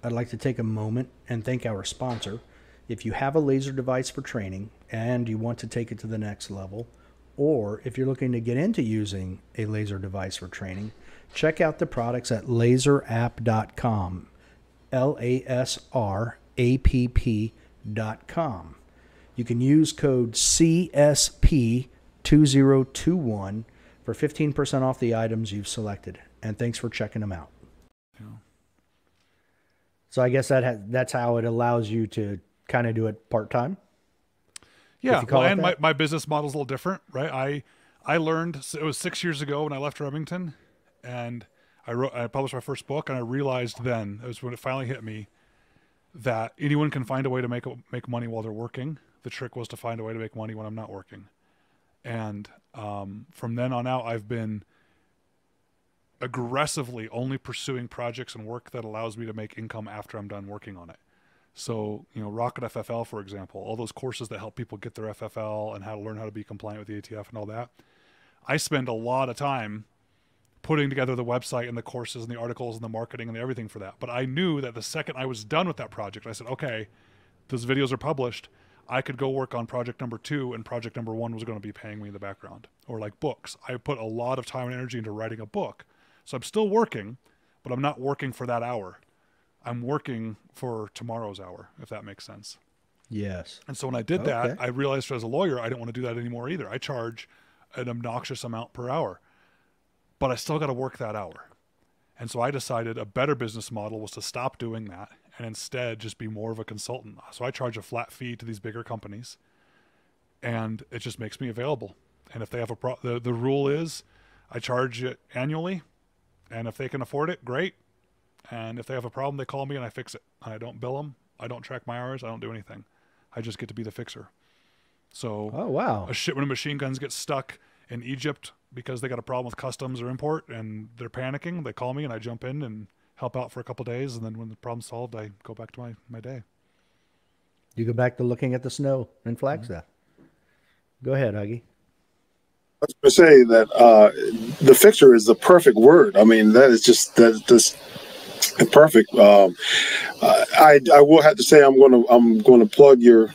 I'd like to take a moment and thank our sponsor. If you have a laser device for training and you want to take it to the next level, or if you're looking to get into using a laser device for training, check out the products at laserapp.com, LASRAPP.com. You can use code CSP2021 for 15% off the items you've selected. And thanks for checking them out. Yeah. So I guess that's how it allows you to kind of do it part-time. Yeah, well, and my business model is a little different, right? I learned, it was 6 years ago when I left Remington, and I published my first book, and I realized then, it was when it finally hit me, that anyone can find a way to make money while they're working. The trick was to find a way to make money when I'm not working. And from then on out, I've been aggressively only pursuing projects and work that allows me to make income after I'm done working on it. So, Rocket FFL, for example, all those courses that help people get their FFL and how to learn how to be compliant with the ATF and all that. I spend a lot of time putting together the website and the courses and the articles and the marketing and the everything for that. But I knew that the second I was done with that project, I said, okay, those videos are published. I could go work on project number 2, and project number 1 was going to be paying me in the background. Or like books. I put a lot of time and energy into writing a book. So I'm still working, but I'm not working for that hour. I'm working for tomorrow's hour, if that makes sense. Yes. And so when I did that, I realized as a lawyer, I didn't want to do that anymore either. I charge an obnoxious amount per hour, but I still got to work that hour. And so I decided a better business model was to stop doing that and instead just be more of a consultant. So I charge a flat fee to these bigger companies, and it just makes me available. And if they have the rule is I charge it annually, and if they can afford it, great. And if they have a problem, they call me and I fix it. I don't bill them. I don't track my hours. I don't do anything. I just get to be the fixer. So a shipment of machine guns gets stuck in Egypt because they got a problem with customs or import and they're panicking. They call me and I jump in and help out for a couple of days. And then when the problem's solved, I go back to my day. You go back to looking at the snow in Flagstaff. Go ahead, Huggy. I was going to say that the fixer is the perfect word. I mean, that's just perfect. I will have to say I'm going to plug your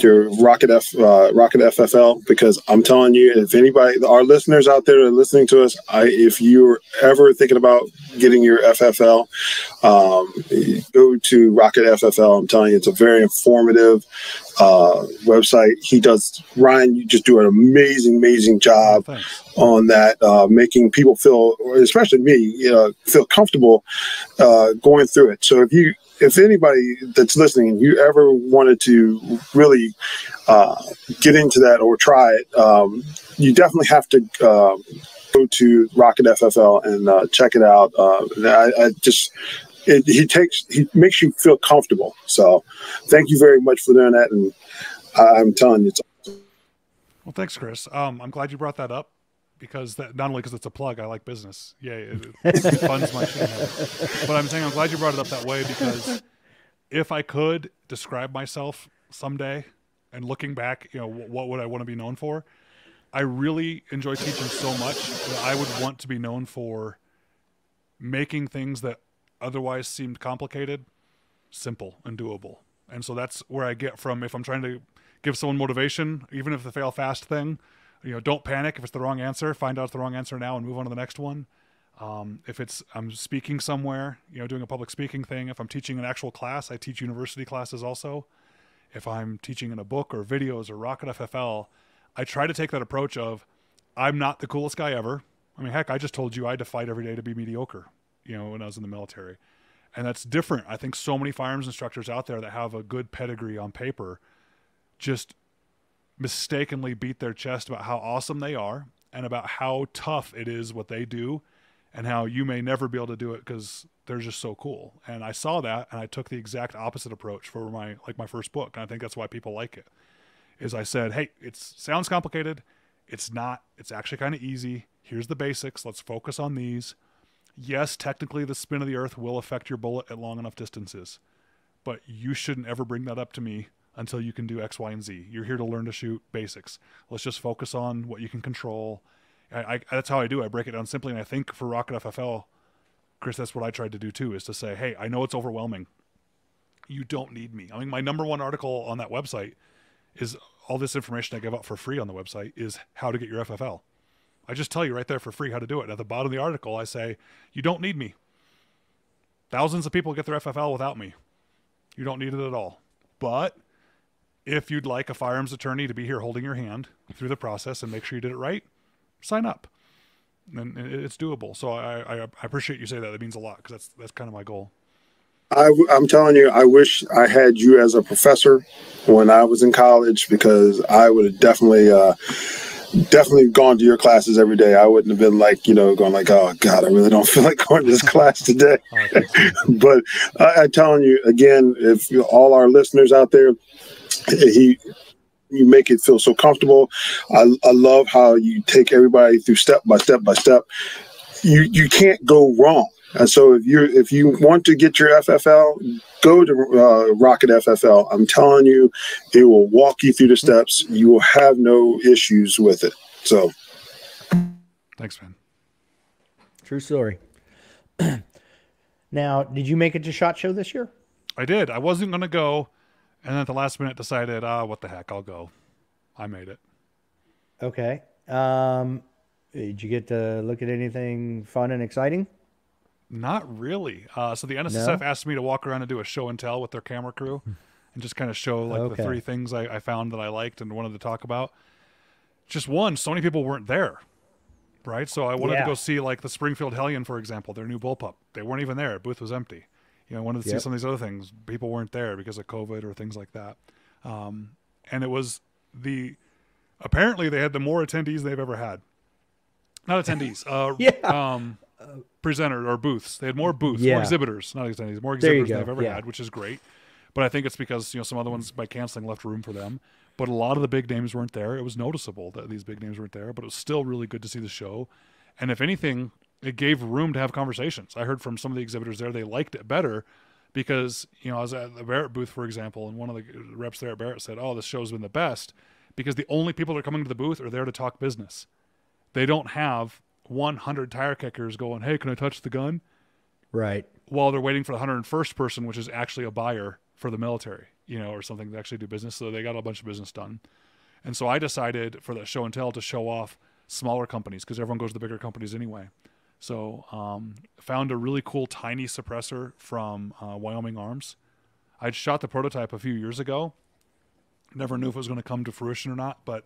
Rocket FFL, because I'm telling you, if anybody, our listeners out there that are listening to us, if you're ever thinking about getting your FFL, go to Rocket FFL. I'm telling you, it's a very informative website. Ryan, you just do an amazing job on that, making people feel, especially me, feel comfortable going through it. So if anybody that's listening and you ever wanted to really get into that or try it, you definitely have to go to Rocket FFL and check it out. He makes you feel comfortable. So thank you very much for doing that. And I'm telling you, it's awesome. Well, thanks, Chris. I'm glad you brought that up, because not only because it's a plug, I like business. Yay, it funds my shit. But I'm saying I'm glad you brought it up that way, because if I could describe myself someday and looking back, what would I want to be known for? I really enjoy teaching so much that I would want to be known for making things that otherwise seemed complicated simple and doable. And so that's where I get from, if I'm trying to give someone motivation, even if the fail fast thing, don't panic if it's the wrong answer. Find out it's the wrong answer now and move on to the next one. If I'm speaking somewhere, doing a public speaking thing. If I'm teaching an actual class, I teach university classes also. If I'm teaching in a book or videos or Rocket FFL, I try to take that approach of, I'm not the coolest guy ever. I mean, heck, I just told you I had to fight every day to be mediocre, when I was in the military. And that's different. I think so many firearms instructors out there that have a good pedigree on paper just mistakenly beat their chest about how awesome they are and about how tough it is what they do, and how you may never be able to do it because they're just so cool. And I saw that, and I took the exact opposite approach for my first book. And I think that's why people like it, is I said, hey, it sounds complicated. It's not. It's actually kind of easy. Here's the basics. Let's focus on these. Yes, technically the spin of the earth will affect your bullet at long enough distances, but you shouldn't ever bring that up to me until you can do X, Y, and Z. You're here to learn to shoot basics. Let's just focus on what you can control. That's how I do. I break it down simply. And I think for Rocket FFL, Chris, that's what I tried to do too, is to say, hey, I know it's overwhelming. You don't need me. I mean, my number one article on that website is all this information I give out for free on the website is how to get your FFL. I just tell you right there for free how to do it. At the bottom of the article, I say, you don't need me. Thousands of people get their FFL without me. You don't need it at all. But if you'd like a firearms attorney to be here holding your hand through the process and make sure you did it right, sign up. And it's doable. So I appreciate you say that. That means a lot, because that's kind of my goal. I'm telling you, I wish I had you as a professor when I was in college, because I would have definitely gone to your classes every day. I wouldn't have been like, going like, oh God, I really don't feel like going to this class today. But I'm telling you again, if all our listeners out there, you make it feel so comfortable. I love how you take everybody through step by step by step. You can't go wrong. And so if you want to get your FFL, go to Rocket FFL. I'm telling you, it will walk you through the steps. You will have no issues with it. So, thanks, man. True story. Now, did you make it to SHOT Show this year? I did. I wasn't going to go, and then at the last minute decided, what the heck, I'll go. I made it. Okay. Did you get to look at anything fun and exciting? Not really. So the NSSF asked me to walk around and do a show and tell with their camera crew and just kind of show the three things I found that I liked and wanted to talk about. Just one, so many people weren't there, right? So I wanted to go see like the Springfield Hellion, for example, their new bullpup. They weren't even there. Booth was empty. I wanted to see some of these other things. People weren't there because of COVID or things like that. And it was apparently they had the more attendees they've ever had. Not attendees. Presenters or booths. They had more booths, more exhibitors, not attendees, more exhibitors than they've ever had, which is great. But I think it's because some other ones by canceling left room for them. But a lot of the big names weren't there. It was noticeable that these big names weren't there, but it was still really good to see the show. And if anything, it gave room to have conversations. I heard from some of the exhibitors there, they liked it better because, I was at the Barrett booth, for example, and one of the reps there at Barrett said, oh, this show's been the best because the only people that are coming to the booth are there to talk business. They don't have 100 tire kickers going, hey, can I touch the gun? Right. While they're waiting for the 101st person, which is actually a buyer for the military, or something to actually do business. So they got a bunch of business done. And so I decided for that show and tell to show off smaller companies because everyone goes to the bigger companies anyway. So found a really cool tiny suppressor from Wyoming Arms. I'd shot the prototype a few years ago. Never knew if it was going to come to fruition or not, but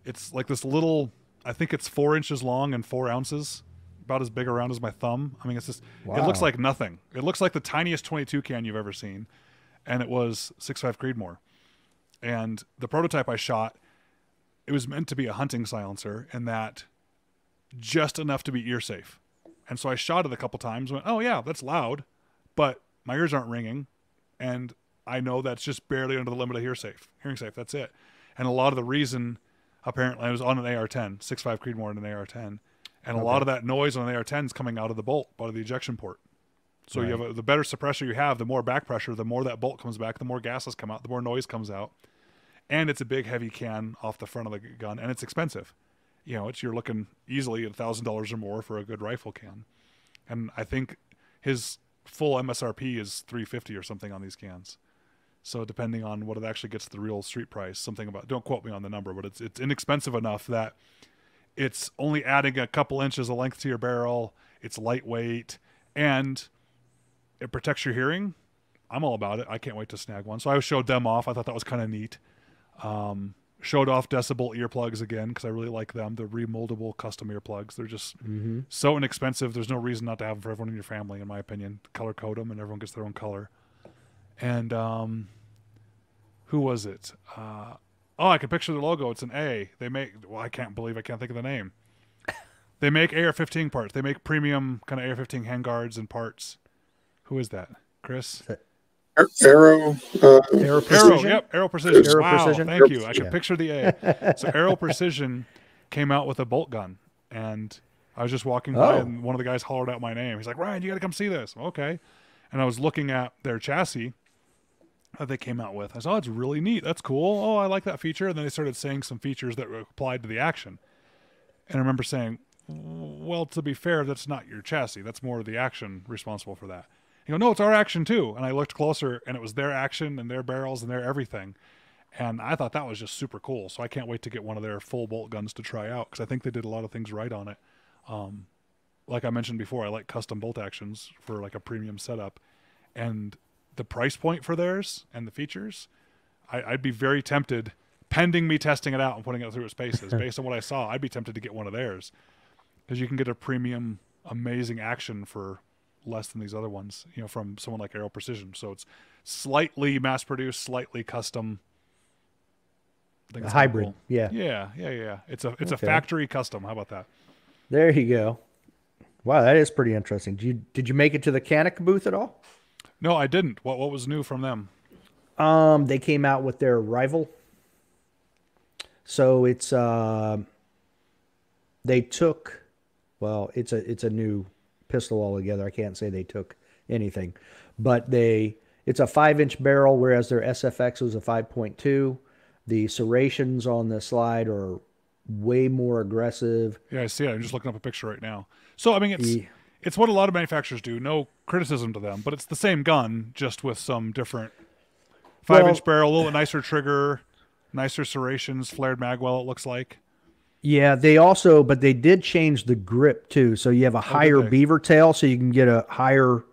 it's like this little, I think it's 4 inches long and 4 ounces, about as big around as my thumb. I mean, it's just, It looks like nothing. It looks like the tiniest 22 can you've ever seen. And it was 6.5 Creedmoor. And the prototype I shot, it was meant to be a hunting silencer and that just enough to be ear safe. And so I shot it a couple times and went, oh yeah, that's loud, but my ears aren't ringing. And I know that's just barely under the limit of hearing safe. That's it. And a lot of the reason, apparently, I was on an AR-10, 6.5 Creedmoor and an AR-10. And a lot of that noise on an AR-10 is coming out of the bolt, out of the ejection port. So you have the better suppressor you have, the more back pressure, the more that bolt comes back, the more gases come out, the more noise comes out. And it's a big, heavy can off the front of the gun, and it's expensive. You're looking easily at $1,000 or more for a good rifle can. And I think his full MSRP is $350 or something on these cans. So depending on what it actually gets the real street price, don't quote me on the number, but it's inexpensive enough that it's only adding a couple inches of length to your barrel. It's lightweight and it protects your hearing. I'm all about it. I can't wait to snag one. So I showed them off. I thought that was kind of neat. Showed off Decibel earplugs again because I really like them. They're remoldable custom earplugs. They're just so inexpensive. There's no reason not to have them for everyone in your family, in my opinion. Color code them and everyone gets their own color. And who was it? I can picture the logo. It's an A. They make, I can't think of the name. They make AR-15 parts. They make premium kind of AR-15 handguards and parts. Who is that? Chris? Aero Precision? Aero Precision. Aero Wow, Precision? thank you. I can picture the A. So Aero Precision came out with a bolt gun, and I was just walking by, and one of the guys hollered out my name. He's like, Ryan, you got to come see this. Okay. And I was looking at their chassis that they came out with. I said, oh, it's really neat. That's cool. Oh, I like that feature. And then they started saying some features that were applied to the action. And I remember saying, well, to be fair, that's not your chassis. That's more the action responsible for that. You go, no, it's our action too. And I looked closer, and it was their action and their barrels and their everything. And I thought that was just super cool. So I can't wait to get one of their full bolt guns to try out, because I think they did a lot of things right on it. Like I mentioned before, I like custom bolt actions for like a premium setup. And the price point for theirs and the features, I'd be very tempted, pending me testing it out and putting it through its paces. Based on what I saw, I'd be tempted to get one of theirs, because you can get a premium, amazing action for less than these other ones, you know, from someone like Aero Precision. So it's slightly mass-produced, slightly custom. I think A it's hybrid, cool. yeah. Yeah. It's a factory custom. How about that? There you go. Wow, that is pretty interesting. Did you make it to the Canik booth at all? No, I didn't. What was new from them? They came out with their rival. So it's they took, well, it's a new pistol altogether. I can't say they took anything, but it's a 5-inch barrel, whereas their SFX was a 5.2. The serrations on the slide are way more aggressive. Yeah, I see it. I'm just looking up a picture right now. So I mean, it's what a lot of manufacturers do. No criticism to them, but it's the same gun, just with some different 5-inch barrel, a little bit nicer trigger, nicer serrations, flared magwell, it looks like. Yeah, but they did change the grip too. So you have a higher beaver tail, so you can get a higher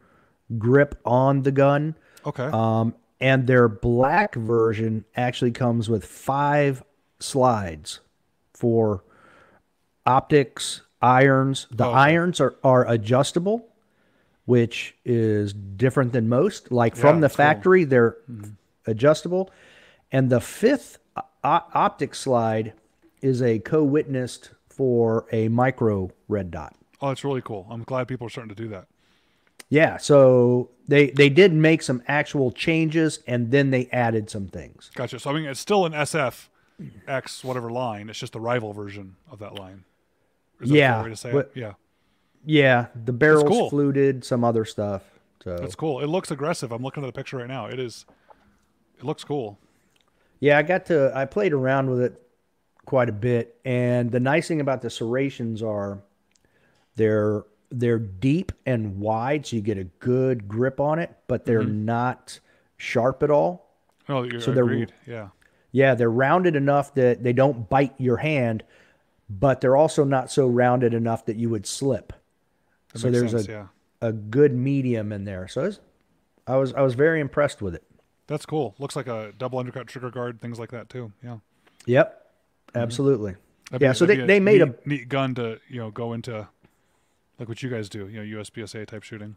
grip on the gun. Okay. And their black version actually comes with 5 slides for optics, irons. The irons are adjustable, which is different than most. Like from the factory, they're adjustable. And the 5th optic slide is a co-witnessed for a micro red dot. Oh, that's really cool. I'm glad people are starting to do that. Yeah, so they did make some actual changes, and then they added some things. Gotcha. So I mean, it's still an SFX whatever line. It's just the rival version of that line. Is that a fair way to say it? Yeah. Yeah, the barrel's fluted, some other stuff. So that's cool. It looks aggressive. I'm looking at the picture right now. It looks cool. Yeah, I played around with it quite a bit, and the nice thing about the serrations are they're deep and wide, so you get a good grip on it, but they're not sharp at all. Oh, so agreed. Yeah, they're rounded enough that they don't bite your hand, but they're also not so rounded enough that you would slip. So there's a good medium in there. So I was very impressed with it. That's cool. Looks like a double undercut trigger guard, things like that too. Yeah. Yep. Absolutely. So they made a neat gun to go into, like what you guys do, USPSA type shooting.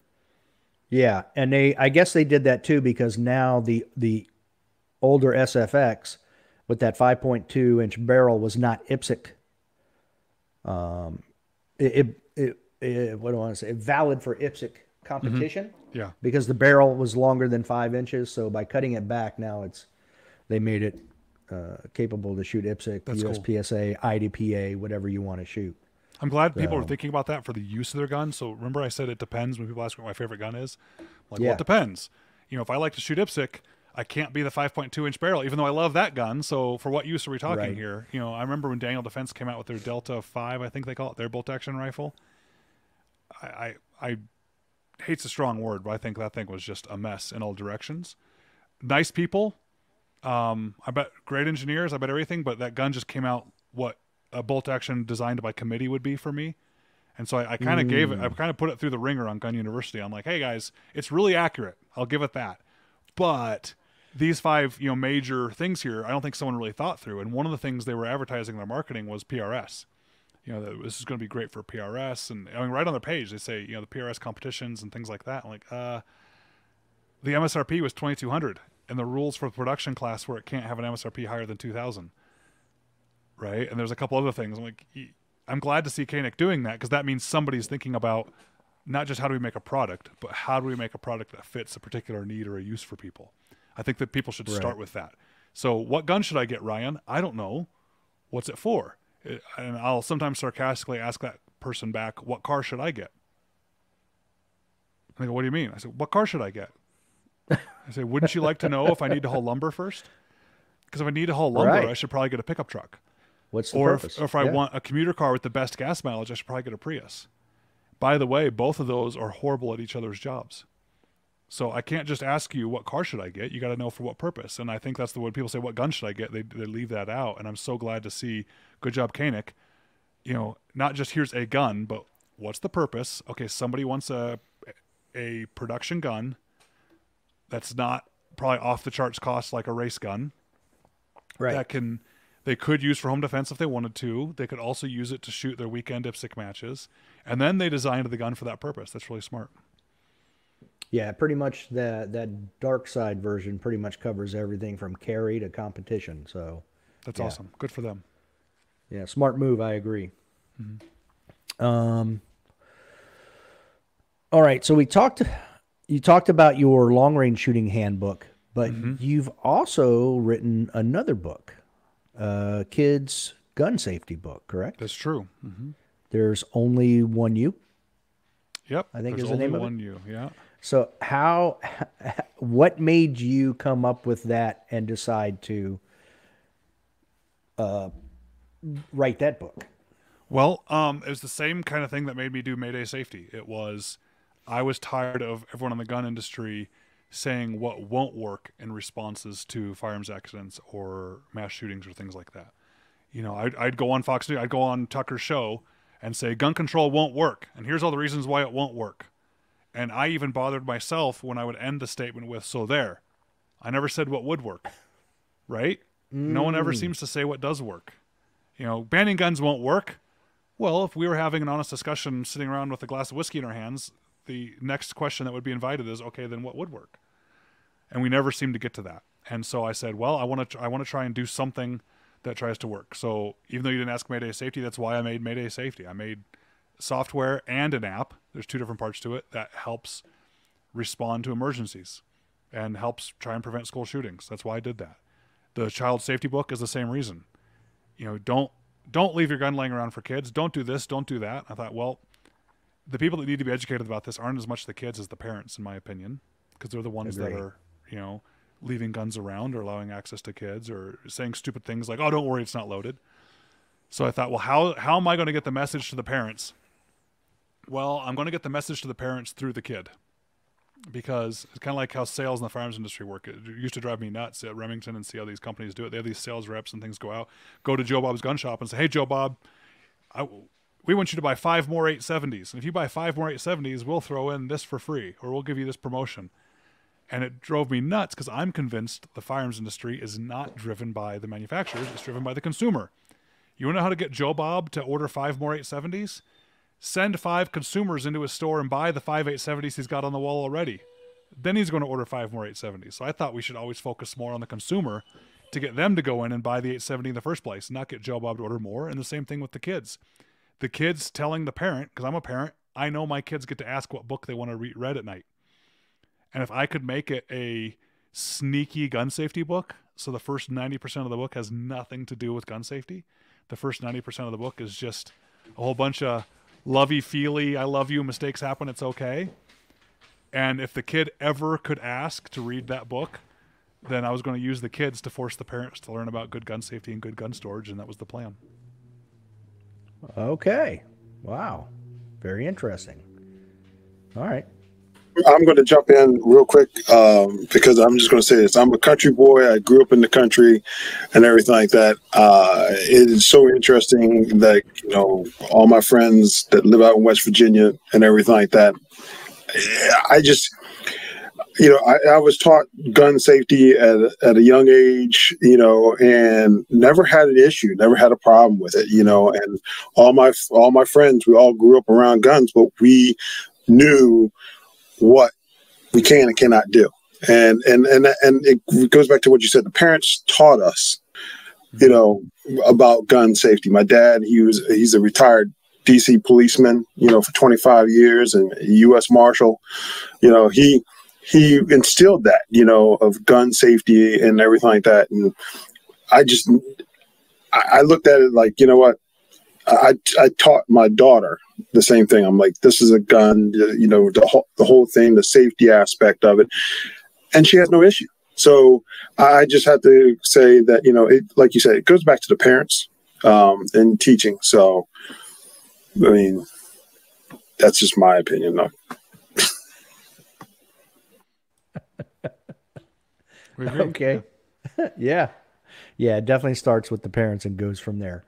Yeah, and I guess they did that too, because now the older SFX with that 5.2-inch barrel was not IPSC. What do I want to say? Valid for IPSC competition. Yeah. Because the barrel was longer than 5 inches, so by cutting it back, now they made it capable to shoot IPSC, That's USPSA, cool. IDPA, whatever you want to shoot. I'm glad people are thinking about that for the use of their gun. So remember I said it depends when people ask what my favorite gun is? Well, it depends. If I like to shoot IPSC, I can't be the 5.2-inch barrel, even though I love that gun. So for what use are we talking here? I remember when Daniel Defense came out with their Delta 5, I think they call it, their bolt-action rifle. I hate's a strong word, but I think that thing was just a mess in all directions. Nice people. I bet great engineers. I bet everything, but that gun just came out what a bolt action designed by committee would be for me. And so I kind of I kind of put it through the ringer on Gun University. I'm like, hey guys, it's really accurate. I'll give it that. But these 5, major things here, I don't think someone really thought through. And one of the things they were advertising in their marketing was PRS. That this is going to be great for PRS. And I mean, right on their page, they say, the PRS competitions and things like that. I'm like, the MSRP was 2,200, and the rules for the production class where it can't have an MSRP higher than 2,000. Right. And there's a couple other things. I'm like, I'm glad to see Koenig doing that, because that means somebody's thinking about not just how do we make a product, but how do we make a product that fits a particular need or a use for people. I think that people should start with that. So what gun should I get, Ryan? I don't know. What's it for? And I'll sometimes sarcastically ask that person back, what car should I get? And they go, what do you mean? I said, what car should I get? I say, wouldn't you like to know if I need to haul lumber first? Because if I need to haul lumber, I should probably get a pickup truck. What's the Or purpose? if I want a commuter car with the best gas mileage, I should probably get a Prius. By the way, both of those are horrible at each other's jobs. So I can't just ask you what car should I get. You got to know for what purpose. And I think that's the when people say what gun should I get, they leave that out. And I'm so glad to see, good job, Koenig. You know, not just here's a gun, but what's the purpose? Okay, somebody wants a production gun that's not probably off the charts cost like a race gun. Right. They could use for home defense if they wanted to. They could also use it to shoot their weekend IPSC matches. And then they designed the gun for that purpose. That's really smart. Yeah, pretty much that dark side version pretty much covers everything from carry to competition. So that's awesome. Good for them. Yeah, smart move. I agree. All right, so you talked about your long range shooting handbook, but you've also written another book, kids gun safety book, correct? That's true. There's only one you. Yep, I think there's is the name only of it. one you. Yeah. So what made you come up with that and decide to write that book? Well, it was the same kind of thing that made me do Mayday Safety. It was, I was tired of everyone in the gun industry saying what won't work in responses to firearms accidents or mass shootings or things like that. You know, I'd go on Fox News, I'd go on Tucker's show and say gun control won't work, and here's all the reasons why it won't work. And I even bothered myself when I would end the statement with, so there. I never said what would work, right? No one ever seems to say what does work. You know, banning guns won't work. Well, if we were having an honest discussion sitting around with a glass of whiskey in our hands, the next question that would be invited is, okay, then what would work? And we never seem to get to that. And so I said, well, I want to try and do something that tries to work. So even though you didn't ask Mayday Safety, that's why I made Mayday Safety. I made software and an app. There's two different parts to it that helps respond to emergencies and helps try and prevent school shootings. That's why I did that. The child safety book is the same reason. You know, don't leave your gun laying around for kids. Don't do this, don't do that. I thought, well, the people that need to be educated about this aren't as much the kids as the parents, in my opinion, because they're the ones that are, you know, leaving guns around or allowing access to kids or saying stupid things like, oh, don't worry, it's not loaded. So I thought, well, how am I going to get the message to the parents? Well, I'm going to get the message to the parents through the kid, because it's kind of like how sales in the firearms industry work. It used to drive me nuts at Remington and see how these companies do it. They have these sales reps and things go to Joe Bob's gun shop and say, hey, Joe Bob, we want you to buy 5 more 870s. And if you buy 5 more 870s, we'll throw in this for free, or we'll give you this promotion. And it drove me nuts because I'm convinced the firearms industry is not driven by the manufacturers. It's driven by the consumer. You want to know how to get Joe Bob to order 5 more 870s? Send 5 consumers into his store and buy the 5 870s he's got on the wall already. Then he's going to order 5 more 870s. So I thought we should always focus more on the consumer to get them to go in and buy the 870 in the first place, not get Joe Bob to order more. And the same thing with the kids. The kids telling the parent, because I'm a parent, I know my kids get to ask what book they want to read at night. And if I could make it a sneaky gun safety book, so the first 90% of the book has nothing to do with gun safety, the first 90% of the book is just a whole bunch of lovey-feely, I love you, mistakes happen, it's okay. And if the kid ever could ask to read that book, then I was going to use the kids to force the parents to learn about good gun safety and good gun storage, and that was the plan. Okay. Wow. Very interesting. All right. I'm going to jump in real quick because I'm just going to say this. I'm a country boy. I grew up in the country and everything like that. It is so interesting that, you know, all my friends that live out in West Virginia and everything like that, I just, you know, I was taught gun safety at a young age, you know, and never had an issue, never had a problem with it, you know, and all my friends, we all grew up around guns, but we knew what we can and cannot do. And it goes back to what you said. The parents taught us, you know, about gun safety. My dad, he's a retired DC policeman, you know, for 25 years and a U.S. Marshal. You know, he instilled that, you know, of gun safety and everything like that. And I looked at it like, you know what? I taught my daughter the same thing. I'm like, this is a gun, you know, the whole thing, the safety aspect of it. And she has no issue. So I just have to say that, you know, it, like you said, it goes back to the parents. in teaching. So, I mean, that's just my opinion, though. We agree. Okay. Yeah. Yeah, it definitely starts with the parents and goes from there.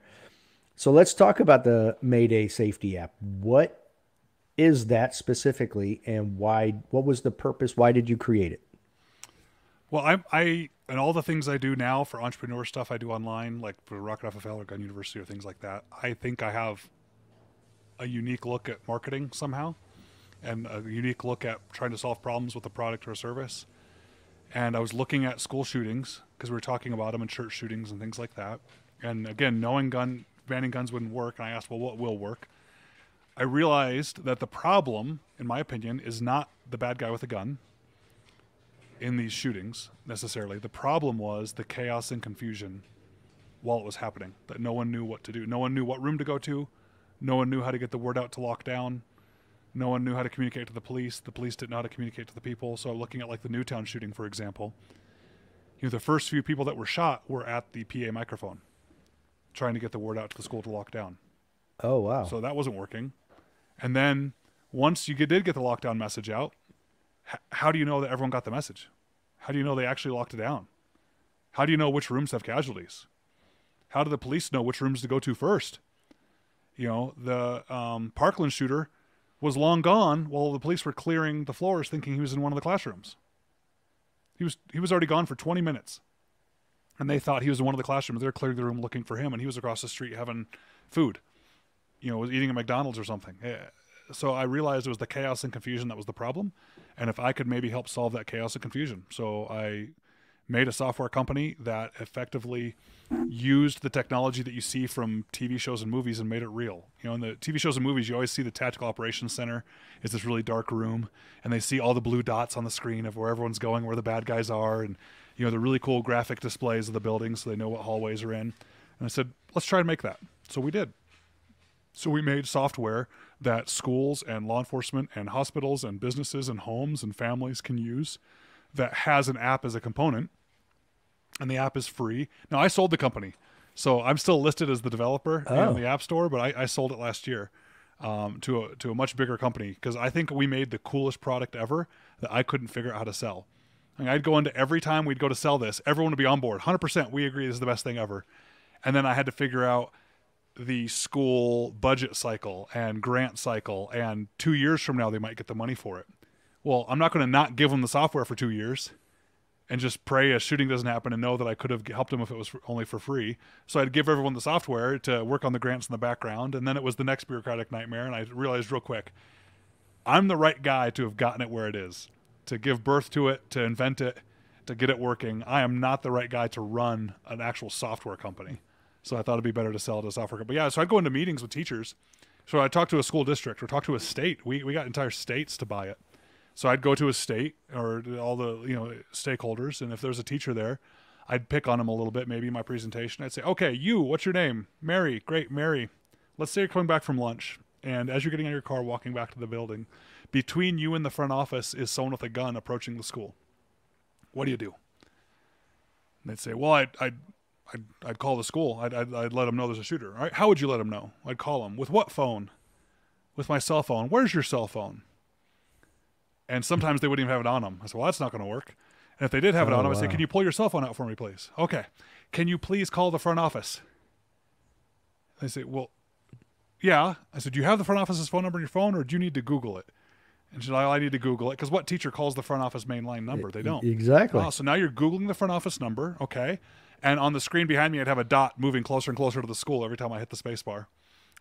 So let's talk about the Mayday safety app. What is that specifically, and why? What was the purpose? Why did you create it? Well, I and all the things I do now for entrepreneur stuff I do online, like for Rocket FFL or Gun University or things like that, I think I have a unique look at marketing somehow, and a unique look at trying to solve problems with a product or a service. And I was looking at school shootings because we were talking about them, and church shootings and things like that. And again, knowing banning guns wouldn't work, and I asked, well, what will work? I realized that the problem, in my opinion, is not the bad guy with a gun in these shootings necessarily. The problem was the chaos and confusion while it was happening, that no one knew what to do. No one knew what room to go to. No one knew how to get the word out to lock down. No one knew how to communicate to the police. The police didn't know how to communicate to the people. So looking at like the Newtown shooting, for example, the first few people that were shot were at the PA microphone trying to get the word out to the school to lock down. Oh, wow. So that wasn't working. And then once you did get the lockdown message out, how do you know that everyone got the message? How do you know they actually locked it down? How do you know which rooms have casualties? How do the police know which rooms to go to first? The Parkland shooter was long gone while the police were clearing the floors thinking he was in one of the classrooms. He was already gone for 20 minutes. And they thought he was in one of the classrooms. They were clearing the room looking for him, and he was across the street having food. Was eating at McDonald's or something. So I realized it was the chaos and confusion that was the problem. And if I could maybe help solve that chaos and confusion. So I made a software company that effectively used the technology that you see from TV shows and movies and made it real. In the TV shows and movies, you always see the Tactical Operations Center is this really dark room, and they see all the blue dots on the screen of where everyone's going, where the bad guys are, and the really cool graphic displays of the buildings so they know what hallways are in. And I said, let's try to make that. So we did. So we made software that schools and law enforcement and hospitals and businesses and homes and families can use that has an app as a component, and the app is free. Now, I sold the company, so I'm still listed as the developer in the App Store, but I sold it last year to a much bigger company because I think we made the coolest product ever that I couldn't figure out how to sell. I'd go into every time we'd go to sell this, everyone would be on board. 100%, we agree this is the best thing ever. And then I had to figure out the school budget cycle and grant cycle, and 2 years from now they might get the money for it. Well, I'm not going to not give them the software for 2 years and just pray a shooting doesn't happen and know that I could have helped them if it was only for free. So I'd give everyone the software to work on the grants in the background, and then it was the next bureaucratic nightmare, and I realized real quick, I'm the right guy to have gotten it where it is, to give birth to it, to invent it, to get it working. I am not the right guy to run an actual software company. So I thought it'd be better to sell it to a software company. But yeah, so I'd go into meetings with teachers. So I'd talk to a school district or talk to a state. We got entire states to buy it. So I'd go to a state or all the stakeholders, and if there's a teacher there, I'd pick on them a little bit, maybe in my presentation. I'd say, okay, what's your name? Mary. Great, Mary. Let's say you're coming back from lunch, and as you're getting out of your car walking back to the building, between you and the front office is someone with a gun approaching the school. What do you do? And they'd say, well, I'd call the school. I'd let them know there's a shooter. All right, how would you let them know? I'd call them. With what phone? With my cell phone. Where's your cell phone? And sometimes they wouldn't even have it on them. I said, well, that's not going to work. And if they did have it on them, I'd say, can you pull your cell phone out for me, please? Okay. Can you please call the front office? They say, well, yeah. I said, do you have the front office's phone number on your phone, or do you need to Google it? And she said, I need to Google it, because what teacher calls the front office main line number? They don't. Exactly. Oh, so now you're Googling the front office number. Okay. And on the screen behind me, I'd have a dot moving closer and closer to the school every time I hit the space bar.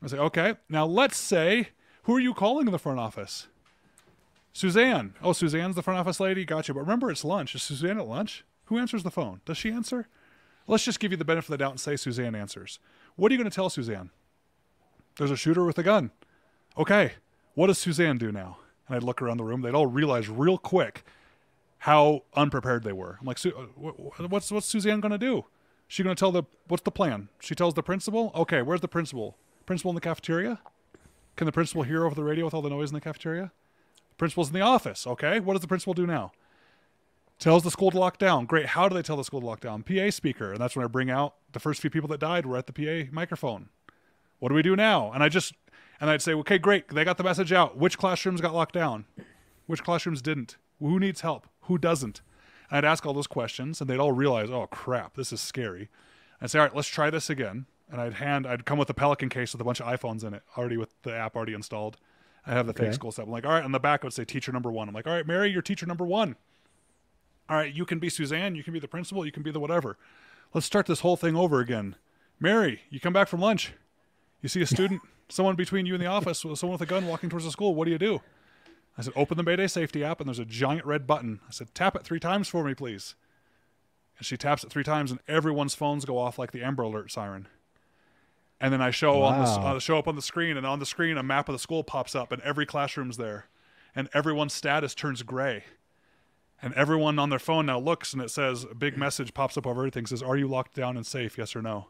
I say, okay, now let's say, who are you calling in the front office? Suzanne. Oh, Suzanne's the front office lady? Gotcha. But remember, it's lunch. Is Suzanne at lunch? Who answers the phone? Does she answer? Let's just give you the benefit of the doubt and say Suzanne answers. What are you going to tell Suzanne? There's a shooter with a gun. Okay, what does Suzanne do now? And I'd look around the room. They'd all realize real quick how unprepared they were. I'm like, what's Suzanne going to do? She going to tell what's the plan? She tells the principal? Okay, where's the principal? Principal in the cafeteria? Can the principal hear over the radio with all the noise in the cafeteria? Principal's in the office. Okay, what does the principal do now? Tells the school to lock down. Great. How do they tell the school to lock down? PA speaker. And that's when I bring out the first few people that died were at the PA microphone. What do we do now? And I'd say, okay, great. They got the message out. Which classrooms got locked down? Which classrooms didn't? Who needs help? Who doesn't? And I'd ask all those questions, and they'd all realize, oh, crap, this is scary. I'd say, all right, let's try this again. And I'd come with a Pelican case with a bunch of iPhones in it, already with the app already installed. I have the fake school stuff. I'm like, all right, on the back, I would say teacher number 1. I'm like, all right, Mary, you're teacher number 1. All right, you can be Suzanne, you can be the principal, you can be the whatever. Let's start this whole thing over again. Mary, you come back from lunch. You see a student, someone between you and the office, someone with a gun walking towards the school. What do? I said, open the Mayday Safety app, and there's a giant red button. I said, tap it 3 times for me, please. And she taps it 3 times, and everyone's phones go off like the Amber Alert siren. And then I show up on the screen, and on the screen a map of the school pops up, and every classroom's there. And everyone's status turns gray. And everyone on their phone now looks, and it says, a big message pops up over everything, says, are you locked down and safe, yes or no?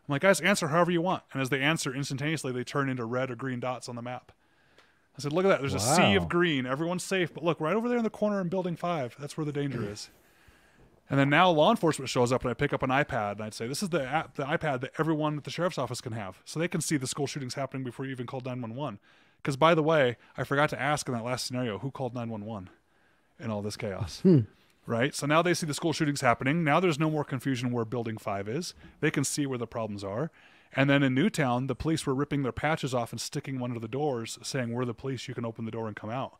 I'm like, guys, answer however you want. And as they answer, instantaneously, they turn into red or green dots on the map. I said, look at that. There's a sea of green. Everyone's safe. But look, right over there in the corner in Building 5, that's where the danger is. And then now law enforcement shows up, and I pick up an iPad, and I'd say, this is the iPad that everyone at the sheriff's office can have. So they can see the school shootings happening before you even called 911. Because, by the way, I forgot to ask in that last scenario, who called 911 in all this chaos? Right? So now they see the school shootings happening. Now there's no more confusion where Building 5 is. They can see where the problems are. And then in Newtown, the police were ripping their patches off and sticking one of the doors, saying, we're the police, you can open the door and come out.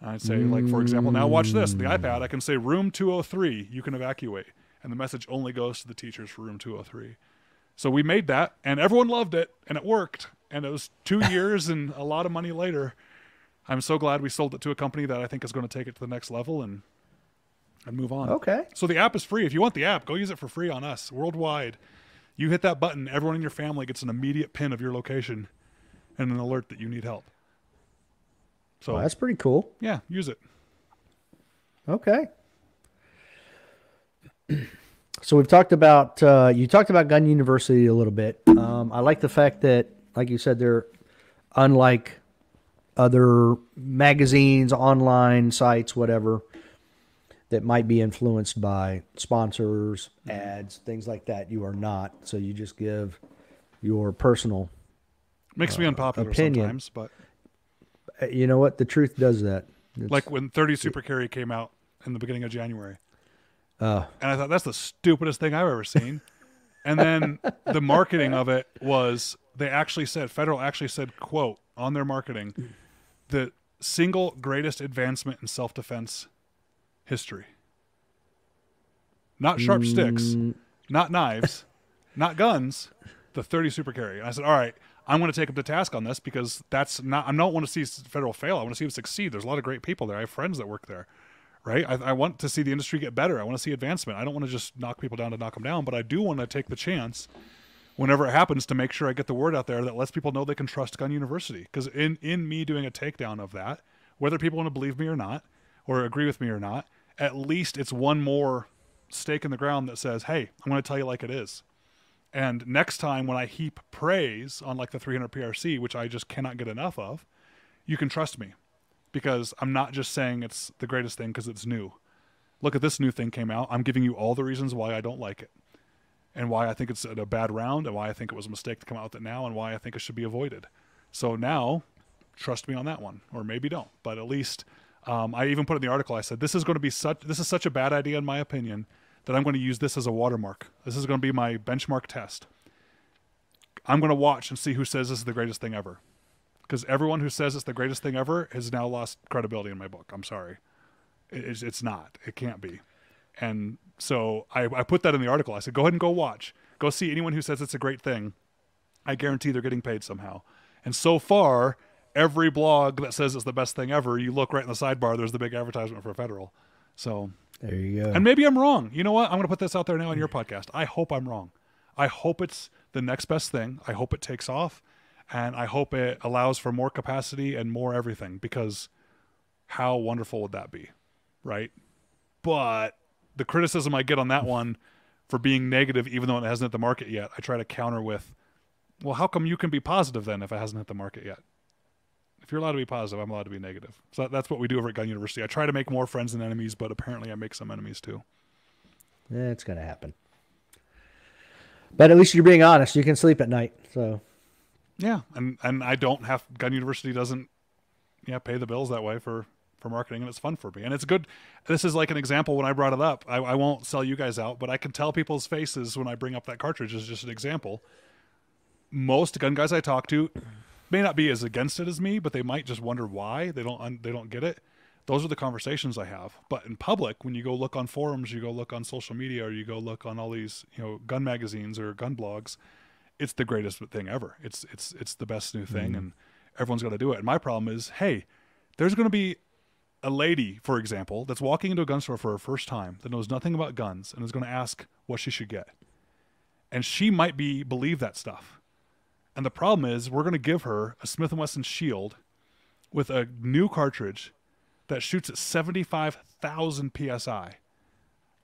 And I'd say, like, for example, now watch this. The iPad, I can say, room 203, you can evacuate. And the message only goes to the teachers for room 203. So we made that, and everyone loved it, and it worked. And it was 2 years and a lot of money later. I'm so glad we sold it to a company that I think is going to take it to the next level and move on. Okay. So the app is free. If you want the app, go use it for free on us worldwide. You hit that button, everyone in your family gets an immediate pin of your location and an alert that you need help. So that's pretty cool. Yeah, use it. Okay. So we've talked about, you talked about Gun University a little bit. I like the fact that, like you said, they're unlike other magazines, online sites, whatever, that might be influenced by sponsors, ads, things like that. You are not. So you just give your personal Makes me unpopular opinion. Sometimes, but you know what? The truth does that. Like when 30 Super Carry came out in the beginning of January. And I thought, that's the stupidest thing I've ever seen. And then the marketing of it was, Federal actually said, quote, on their marketing, the single greatest advancement in self-defense history. Not sharp sticks, not knives, not guns, the 30 Super Carry. And I said, all right, I'm going to take them to task on this because I don't want to see Federal fail. I want to see them succeed. There's a lot of great people there. I have friends that work there, right? I want to see the industry get better. I want to see advancement. I don't want to just knock people down to knock them down, but I do want to take the chance whenever it happens to make sure I get the word out there that lets people know they can trust Gun University. Because in me doing a takedown of that, whether people want to believe me or not, or agree with me or not, at least it's one more stake in the ground that says, hey, I'm going to tell you like it is. And next time when I heap praise on like the 300 PRC, which I just cannot get enough of, you can trust me because I'm not just saying it's the greatest thing because it's new. Look at this new thing came out. I'm giving you all the reasons why I don't like it and why I think it's a bad round and why I think it was a mistake to come out with it now and why I think it should be avoided. So now trust me on that one, or maybe don't, but at least I even put in the article, I said, this is such a bad idea in my opinion that I'm going to use this as a watermark. This is going to be my benchmark test. I'm going to watch and see who says this is the greatest thing ever. Because everyone who says it's the greatest thing ever has now lost credibility in my book. I'm sorry. It's not. It can't be. And so I put that in the article. I said, go ahead and go watch. Go see anyone who says it's a great thing. I guarantee they're getting paid somehow. And so far, every blog that says it's the best thing ever, you look right in the sidebar, there's the big advertisement for Federal. So there you go. And maybe I'm wrong. You know what? I'm going to put this out there now on your podcast. I hope I'm wrong. I hope it's the next best thing. I hope it takes off. And I hope it allows for more capacity and more everything, because how wonderful would that be? Right? But the criticism I get on that one for being negative, even though it hasn't hit the market yet, I try to counter with, well, how come you can be positive then if it hasn't hit the market yet? If you're allowed to be positive, I'm allowed to be negative. So that's what we do over at Gun University. I try to make more friends than enemies, but apparently I make some enemies too. It's going to happen. But at least you're being honest. You can sleep at night. So yeah, and I don't have Gun University doesn't pay the bills that way for marketing, and it's fun for me. And it's good. This is like an example when I brought it up. I won't sell you guys out, but I can tell people's faces when I bring up that cartridge is just an example. Most gun guys I talk to may not be as against it as me, but they might just wonder why they don't get it. Those are the conversations I have. But in public, when you go look on forums, you go look on social media, or you go look on all these gun magazines or gun blogs, it's the greatest thing ever. It's the best new thing, and everyone's got to do it. And my problem is, hey, there's going to be a lady, for example, that's walking into a gun store for her first time that knows nothing about guns and is going to ask what she should get. And she might believe that stuff. And the problem is we're going to give her a Smith & Wesson Shield with a new cartridge that shoots at 75,000 PSI.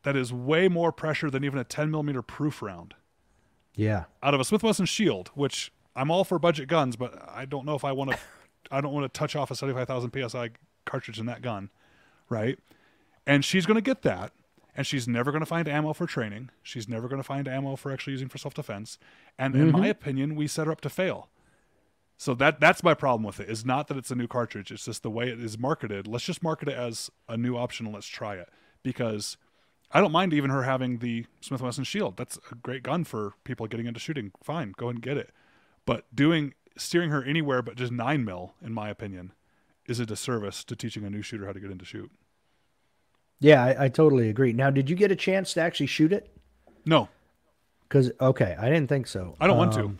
That is way more pressure than even a 10 millimeter proof round. Yeah. Out of a Smith & Wesson Shield, which I'm all for budget guns, but I don't know if I want to, I don't want to touch off a 75,000 PSI cartridge in that gun. Right. And she's going to get that. And she's never going to find ammo for training. She's never going to find ammo for actually using for self-defense. And in my opinion, we set her up to fail. So that's my problem with it, is not that it's a new cartridge. It's just the way it is marketed. Let's just market it as a new option and let's try it. Because I don't mind even her having the Smith & Wesson Shield. That's a great gun for people getting into shooting. Fine, go ahead and get it. But steering her anywhere but just 9mm, in my opinion, is a disservice to teaching a new shooter how to get into shoot. Yeah, I totally agree. Now, did you get a chance to actually shoot it? No. Because, okay, I didn't think so. I don't want to.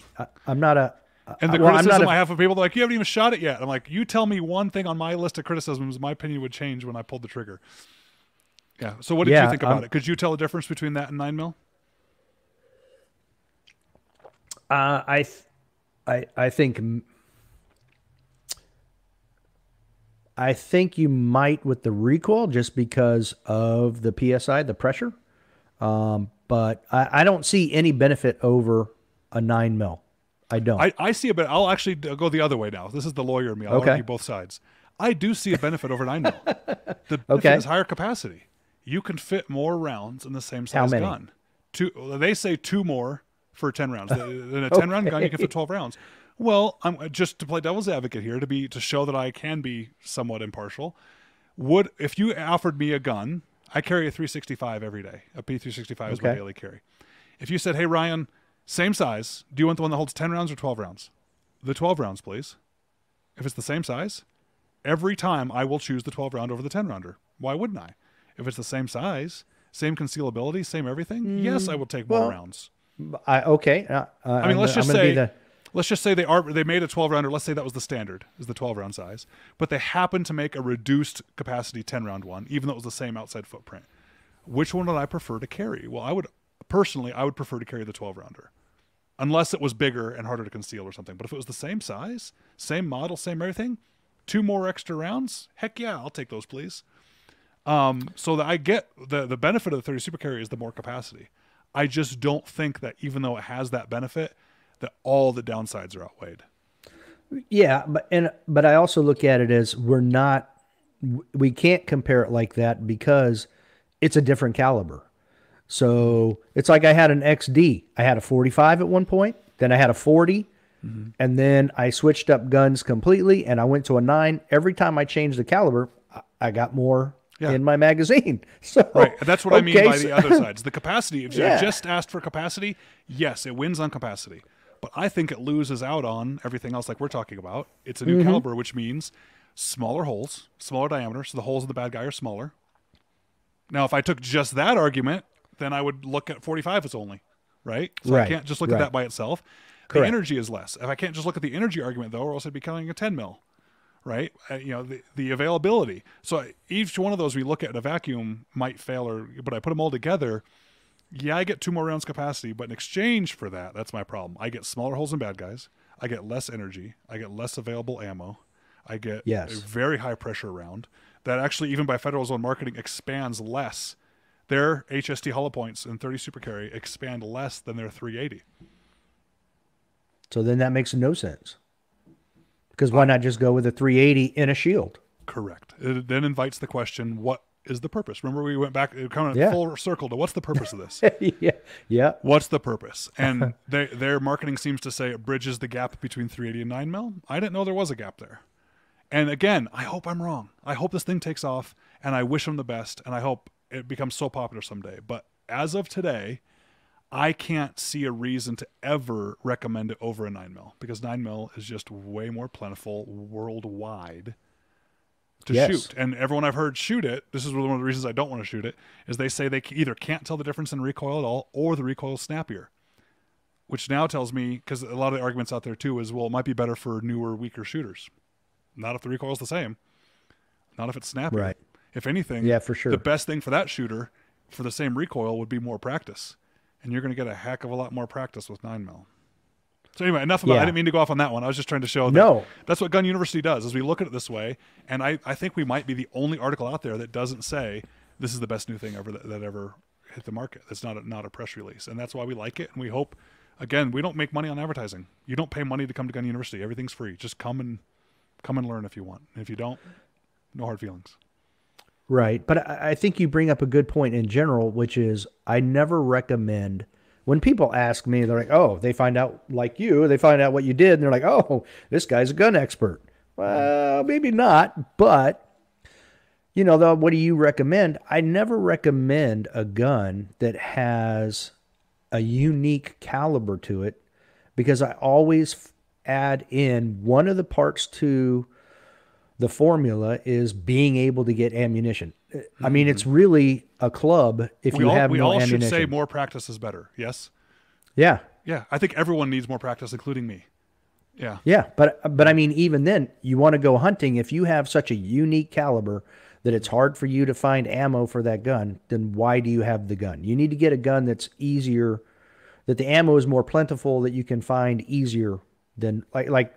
I'm not a... And the criticism I have of people, they're like, you haven't even shot it yet. I'm like, you tell me one thing on my list of criticisms, my opinion would change when I pulled the trigger. Yeah. So what did you think about it? Could you tell the difference between that and 9mm? I think you might with the recoil just because of the PSI, the pressure. But I don't see any benefit over a 9mm. I don't. I see a bit. I'll actually go the other way now. This is the lawyer in me. I'll argue both sides. I do see a benefit over 9mm. The benefit is higher capacity. You can fit more rounds in the same size gun. They say 2 more for 10 rounds. In a 10-round gun, you can fit 12 rounds. Well, I'm just to play devil's advocate here, to show that I can be somewhat impartial. If you offered me a gun, I carry a 365 every day. A P365 is my daily carry. If you said, "Hey Ryan, same size, do you want the one that holds 10 rounds or 12 rounds?" The 12 rounds, please. If it's the same size, every time I will choose the 12 round over the 10 rounder. Why wouldn't I? If it's the same size, same concealability, same everything, yes, I will take more rounds. I mean, let's just say they made a 12 rounder. Let's say that was the standard, is the 12 round size, but they happened to make a reduced capacity 10 round one, even though it was the same outside footprint. Which one would I prefer to carry? Well, I would prefer to carry the 12 rounder, unless it was bigger and harder to conceal or something. But if it was the same size, same model, same everything, 2 more extra rounds, heck yeah, I'll take those, please. So that I get the benefit of the 30 Super Carry is the more capacity. I just don't think that even though it has that benefit, that all the downsides are outweighed. Yeah, but I also look at it as we can't compare it like that because it's a different caliber. So it's like I had an XD. I had a 45 at one point, then I had a 40, and then I switched up guns completely, and I went to a 9. Every time I changed the caliber, I got more in my magazine. So right, that's what I mean by the other sides. The capacity. If you just asked for capacity, yes, it wins on capacity. But I think it loses out on everything else like we're talking about. It's a new caliber, which means smaller holes, smaller diameter, so the holes of the bad guy are smaller. Now, if I took just that argument, then I would look at 45s only, right? So I can't just look at that by itself. The energy is less. If I can't just look at the energy argument, though, or else I'd be counting a 10mm, right? The availability. So each one of those we look at in a vacuum might fail, but I put them all together. Yeah, I get 2 more rounds capacity, but in exchange for that, that's my problem. I get smaller holes in bad guys. I get less energy. I get less available ammo. I get a very high pressure round that actually, even by Federal Zone marketing, expands less. Their HST hollow points in 30 Super Carry expand less than their 380. So then that makes no sense. Because why not just go with a 380 in a shield? Correct. It then invites the question, what is the purpose? Remember, we went back kind of Yeah. full circle to what's the purpose of this? Yeah. Yeah. What's the purpose? And their marketing seems to say it bridges the gap between 380 and 9 mil. I didn't know there was a gap there. And again, I hope I'm wrong. I hope this thing takes off, and I wish them the best, and I hope it becomes so popular someday. But as of today, I can't see a reason to ever recommend it over a 9 mil, because 9 mil is just way more plentiful worldwide to shoot. And everyone I've heard shoot it, this is one of the reasons I don't want to shoot it, is they say they either can't tell the difference in recoil at all, or the recoil is snappier. Which now tells me, because a lot of the arguments out there too is, well, it might be better for newer, weaker shooters. Not if the recoil is the same. Not if it's snappy. Right. If anything, yeah, for sure, the best thing for that shooter for the same recoil would be more practice. And you're going to get a heck of a lot more practice with 9 mil. So anyway, enough about I didn't mean to go off on that one. I was just trying to show that that's what Gun University does, is we look at it this way. And I think we might be the only article out there that doesn't say this is the best new thing ever that ever hit the market. That's not a press release. And that's why we like it. And we hope, again, we don't make money on advertising. You don't pay money to come to Gun University. Everything's free. Just come and learn if you want. And if you don't, no hard feelings. Right. But I think you bring up a good point in general, which is I never recommend, when people ask me, they're like, oh, they find out like you, they find out what you did, and they're like, oh, this guy's a gun expert. Well, maybe not, but, you know, what do you recommend? I never recommend a gun that has a unique caliber to it, because I always add in one of the parts to the formula is being able to get ammunition. I mean, it's really a club if you have no ammunition. We all should say more practice is better. Yes. Yeah. Yeah. I think everyone needs more practice, including me. Yeah. Yeah. But I mean, even then, you want to go hunting. If you have such a unique caliber that it's hard for you to find ammo for that gun, then why do you have the gun? You need to get a gun that's easier, that the ammo is more plentiful, that you can find easier than like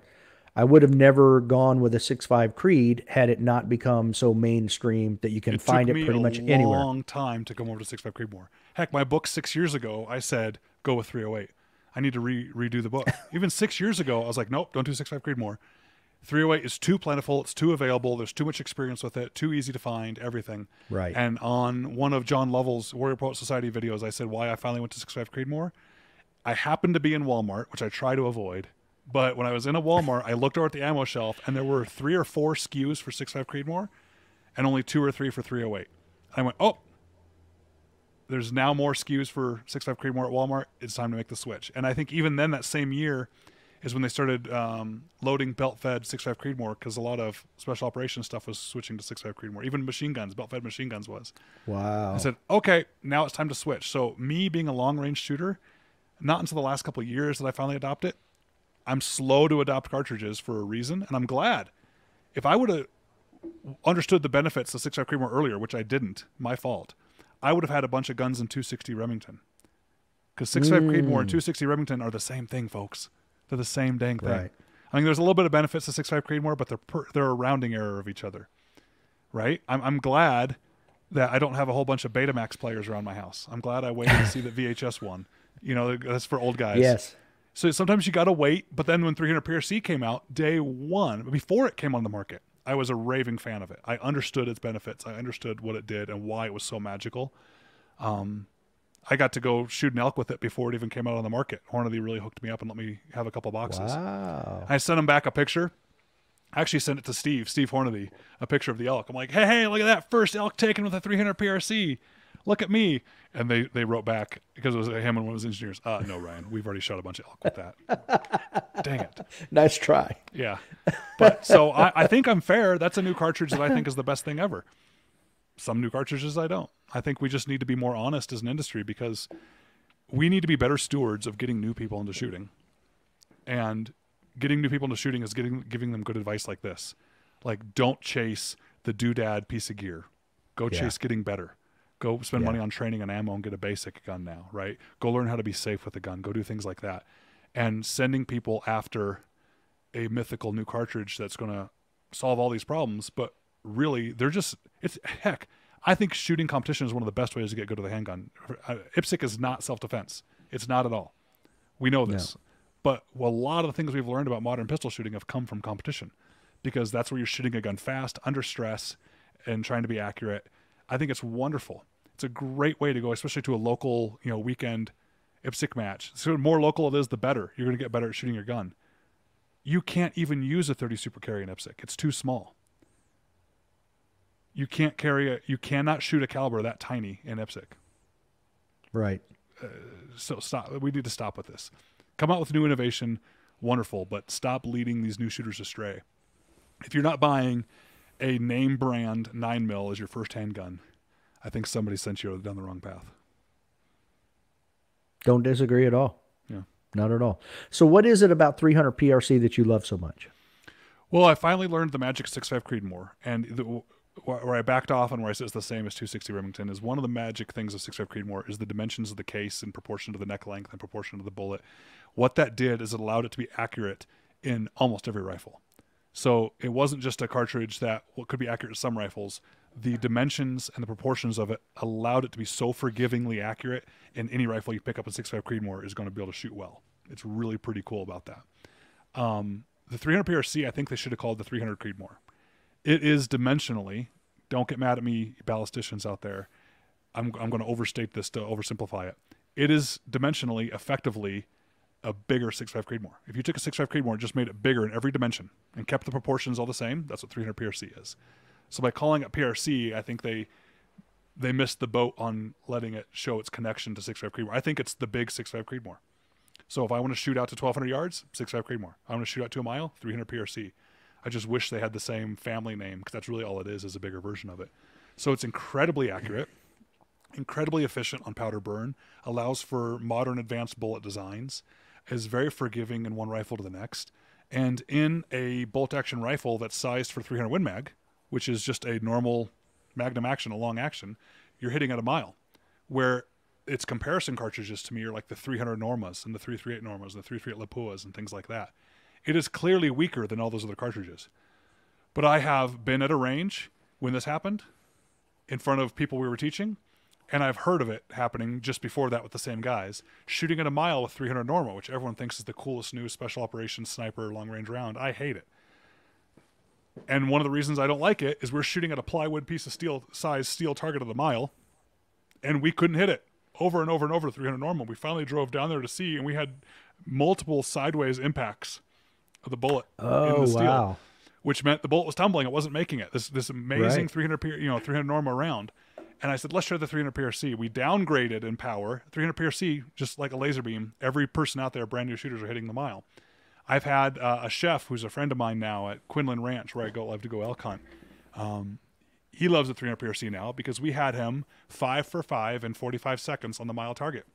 I would have never gone with a 6.5 Creed had it not become so mainstream that you can find it pretty much anywhere. It took me a long time to come over to 6.5 Creedmoor. Heck, my book 6 years ago, I said, go with 308. I need to redo the book. Even 6 years ago, I was like, nope, don't do 6.5 Creedmoor. 308 is too plentiful. It's too available. There's too much experience with it. Too easy to find, everything. Right. And on one of John Lovell's Warrior Poet Society videos, I said why I finally went to 6.5 Creedmoor. I happened to be in Walmart, which I try to avoid. But when I was in a Walmart, I looked over at the ammo shelf, and there were 3 or 4 SKUs for 6.5 Creedmoor, and only 2 or 3 for 308. And I went, oh, there's now more SKUs for 6.5 Creedmoor at Walmart. It's time to make the switch. And I think even then, that same year, is when they started loading belt-fed 6.5 Creedmoor, because a lot of special operations stuff was switching to 6.5 Creedmoor. Even machine guns, belt-fed machine guns was. Wow. I said, okay, now it's time to switch. So me being a long-range shooter, not until the last couple of years that I finally adopt it. I'm slow to adopt cartridges for a reason, and I'm glad. If I would have understood the benefits of 6.5 Creedmoor earlier, which I didn't, my fault, I would have had a bunch of guns in 260 Remington. Because 6.5 Creedmoor and 260 Remington are the same thing, folks. They're the same dang thing. Right. I mean, there's a little bit of benefits to 6.5 Creedmoor, but they're a rounding error of each other, right? I'm glad that I don't have a whole bunch of Betamax players around my house. I'm glad I waited to see the VHS one. You know, that's for old guys. Yes. So sometimes you got to wait, but then when 300 PRC came out, day one, before it came on the market, I was a raving fan of it. I understood its benefits. I understood what it did and why it was so magical. I got to go shoot an elk with it before it even came out on the market. Hornady really hooked me up and let me have a couple boxes. Wow. I sent him back a picture. I actually sent it to Steve Hornady, a picture of the elk. I'm like, hey, look at that first elk taken with a 300 PRC. Look at me. And they wrote back, because it was him and one of his engineers, no, Ryan, we've already shot a bunch of elk with that. Dang it. Nice try. Yeah. But so I think I'm fair. That's a new cartridge that I think is the best thing ever. Some new cartridges I don't. I think we just need to be more honest as an industry, because we need to be better stewards of getting new people into shooting. And getting new people into shooting is giving them good advice like this. Like, don't chase the doodad piece of gear. Go chase getting better. Go spend money on training and ammo and get a basic gun now, right? Go learn how to be safe with a gun. Go do things like that. And sending people after a mythical new cartridge that's going to solve all these problems, but really, heck, I think shooting competition is one of the best ways to get good at the handgun. IPSC is not self-defense. It's not at all. We know this. But a lot of the things we've learned about modern pistol shooting have come from competition, because that's where you're shooting a gun fast, under stress, and trying to be accurate. I think it's wonderful. It's a great way to go, especially to a local, weekend IPSC match. So the more local it is, the better. You're going to get better at shooting your gun. You can't even use a 30 Super Carry in IPSC. It's too small. You cannot shoot a caliber that tiny in IPSC. Right. So stop. We need to stop with this. Come out with new innovation, wonderful, but stop leading these new shooters astray. If you're not buying a name brand 9mm as your first handgun, I think somebody sent you down the wrong path. Don't disagree at all. Yeah. Not at all. So what is it about 300 PRC that you love so much? Well, I finally learned the magic 6.5 Creedmoor, and where I backed off and where I said it's the same as 260 Remington is one of the magic things of 6.5 Creedmoor is the dimensions of the case in proportion to the neck length and proportion to the bullet. What that did is it allowed it to be accurate in almost every rifle. So it wasn't just a cartridge that could be accurate to some rifles. The dimensions and the proportions of it allowed it to be so forgivingly accurate, and any rifle you pick up in 6.5 Creedmoor is going to be able to shoot well. It's really pretty cool about that. The 300 PRC, I think they should have called the 300 Creedmoor. It is dimensionally, don't get mad at me, ballisticians out there. I'm going to overstate this to oversimplify it. It is dimensionally, effectively, a bigger 6.5 Creedmoor. If you took a 6.5 Creedmoor and just made it bigger in every dimension and kept the proportions all the same, that's what 300 PRC is. So by calling it PRC, I think they missed the boat on letting it show its connection to 6.5 Creedmoor. I think it's the big 6.5 Creedmoor. So if I want to shoot out to 1,200 yards, 6.5 Creedmoor. I want to shoot out to a mile, 300 PRC. I just wish they had the same family name, because that's really all it is a bigger version of it. So it's incredibly accurate, incredibly efficient on powder burn, allows for modern advanced bullet designs, is very forgiving in one rifle to the next. And in a bolt action rifle that's sized for 300 Win Mag, which is just a normal magnum action, a long action, you're hitting at a mile. Where its comparison cartridges to me are like the 300 Normas and the 338 Normas and the 338 Lapuas and things like that. It is clearly weaker than all those other cartridges. But I have been at a range when this happened in front of people we were teaching, and I've heard of it happening just before that with the same guys, shooting at a mile with 300 Norma, which everyone thinks is the coolest new special operations sniper long-range round. I hate it. And one of the reasons I don't like it is we're shooting at a plywood piece of steel target at a mile, and we couldn't hit it over and over and over 300 Norma. We finally drove down there to see, and we had multiple sideways impacts of the bullet in the steel, wow. which meant the bullet was tumbling. It wasn't making it. This amazing Right. 300 Norma round. And I said, let's try the 300 PRC. We downgraded in power. 300 PRC, just like a laser beam. Every person out there, brand new shooters, are hitting the mile. I've had a chef who's a friend of mine now at Quinlan Ranch, where I love to go elk hunt. He loves the 300 PRC now because we had him 5 for 5 in 45 seconds on the mile target.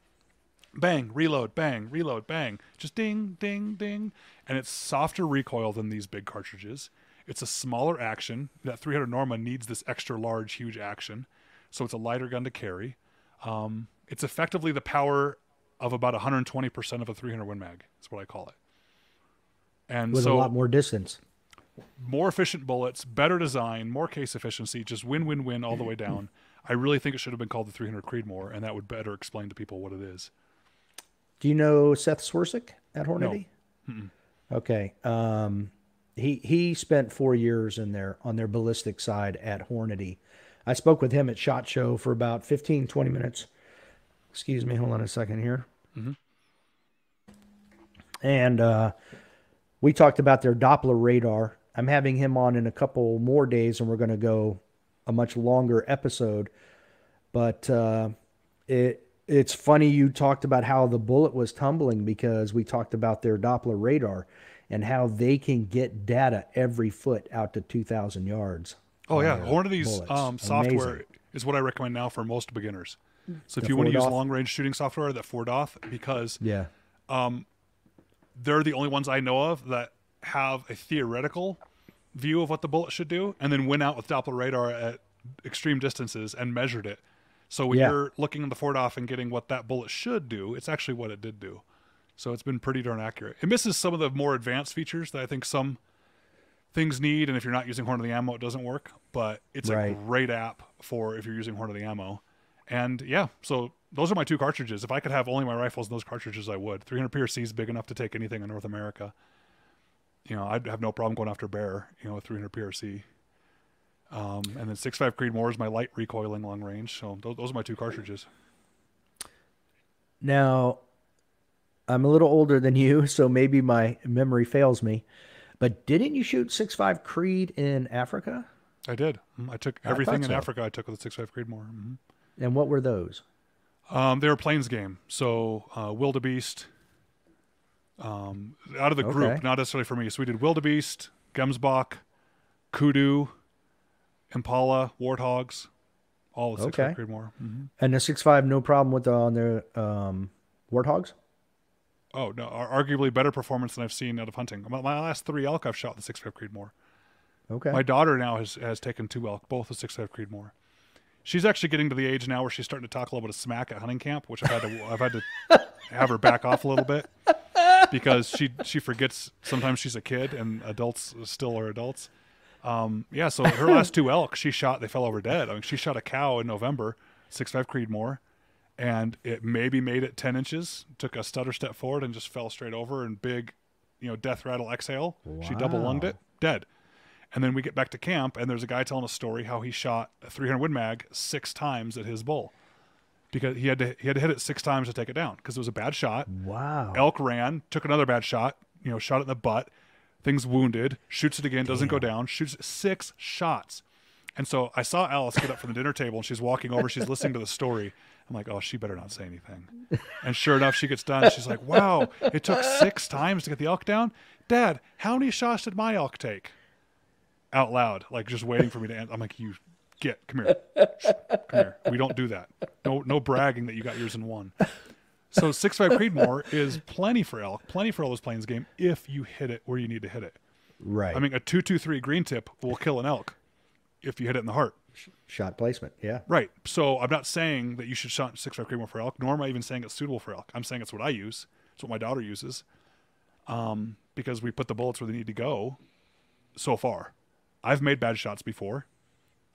Bang, reload, bang. Just ding, ding, ding. And it's softer recoil than these big cartridges. It's a smaller action. That 300 Norma needs this extra large, huge action. So it's a lighter gun to carry. It's effectively the power of about 120% of a 300 Win Mag. That's what I call it. And With so a lot more distance. more efficient bullets, better design, more case efficiency, just win all the way down. I really think it should have been called the 300 Creedmoor, and that would better explain to people what it is. Do you know Seth Swersick at Hornady? No. Okay. He spent 4 years in there on their ballistic side at Hornady. I spoke with him at SHOT Show for about 15, 20 minutes. Excuse me, hold on a second here. Mm-hmm. And we talked about their Doppler radar. I'm having him on in a couple more days, and we're going to go a much longer episode. But it's funny you talked about how the bullet was tumbling, because we talked about their Doppler radar and how they can get data every foot out to 2,000 yards. Oh, yeah. Hornady's bullets. software Amazing. is what I recommend now for most beginners. So if The you want to use 4DOF? long-range shooting software, that 4DOF, because Yeah. they're the only ones I know of that have a theoretical view of what the bullet should do, and then went out with Doppler radar at extreme distances and measured it. So when Yeah. you're looking at the 4DOF and getting what that bullet should do, it's actually what it did do. So it's been pretty darn accurate. It misses some of the more advanced features that I think some things need, and if you're not using Horn of the Ammo, it doesn't work. But it's Right. a great app for if you're using Horn of the Ammo. And yeah, so those are my 2 cartridges. If I could have only my rifles and those cartridges, I would. 300 PRC is big enough to take anything in North America. I'd have no problem going after bear, with 300 PRC. And then 6.5 Creedmoor is my light recoiling long range. So those are my 2 cartridges. Now, I'm a little older than you, so maybe my memory fails me. But didn't you shoot 6.5 Creed in Africa? I did. I took everything in Africa. I took with the 6.5 Creedmoor. Mm-hmm. And what were those? They were plains game. So wildebeest. Out of the group, not necessarily for me. So we did wildebeest, gemsbok, kudu, impala, warthogs, all with 6.5 Creedmoor. Mm-hmm. And the 6.5, no problem with on the warthogs? Oh, no, arguably better performance than I've seen out of hunting. My last 3 elk I've shot with the 6.5 Creedmour. Okay. My daughter now has taken 2 elk, both with 6.5 Creedmour. She's actually getting to the age now where she's starting to talk a little bit of smack at hunting camp, which I've had to have her back off a little bit because she forgets sometimes she's a kid and adults still are adults. So her last 2 elk she shot, they fell over dead. I mean, she shot a cow in November, 6.5 Creedmoor, and it maybe made it 10 inches, took a stutter step forward and just fell straight over and big, death rattle exhale. Wow. She double lunged it, dead. And then we get back to camp and there's a guy telling a story how he shot a 300 Win Mag 6 times at his bull because he had to hit it 6 times to take it down because it was a bad shot. Wow. Elk ran, took another bad shot, shot it in the butt. Thing's wounded, shoots it again, doesn't go down, shoots 6 shots. And so I saw Alice get up from the dinner table and she's walking over, she's listening to the story. I'm like, oh, she better not say anything. And sure enough, she gets done. She's like, wow, it took 6 times to get the elk down? Dad, how many shots did my elk take? Out loud, like just waiting for me to answer. I'm like, come here. Come here. We don't do that. No bragging that you got yours in 1. So 6.5 Creedmoor is plenty for elk, plenty for all those plains game if you hit it where you need to hit it. Right. I mean, a 2.23 green tip will kill an elk if you hit it in the heart. Shot placement, yeah. Right. So I'm not saying that you should shot 6.5 Creedmoor for elk, nor am I even saying it's suitable for elk. I'm saying it's what I use. It's what my daughter uses. Because we put the bullets where they need to go so far. I've made bad shots before.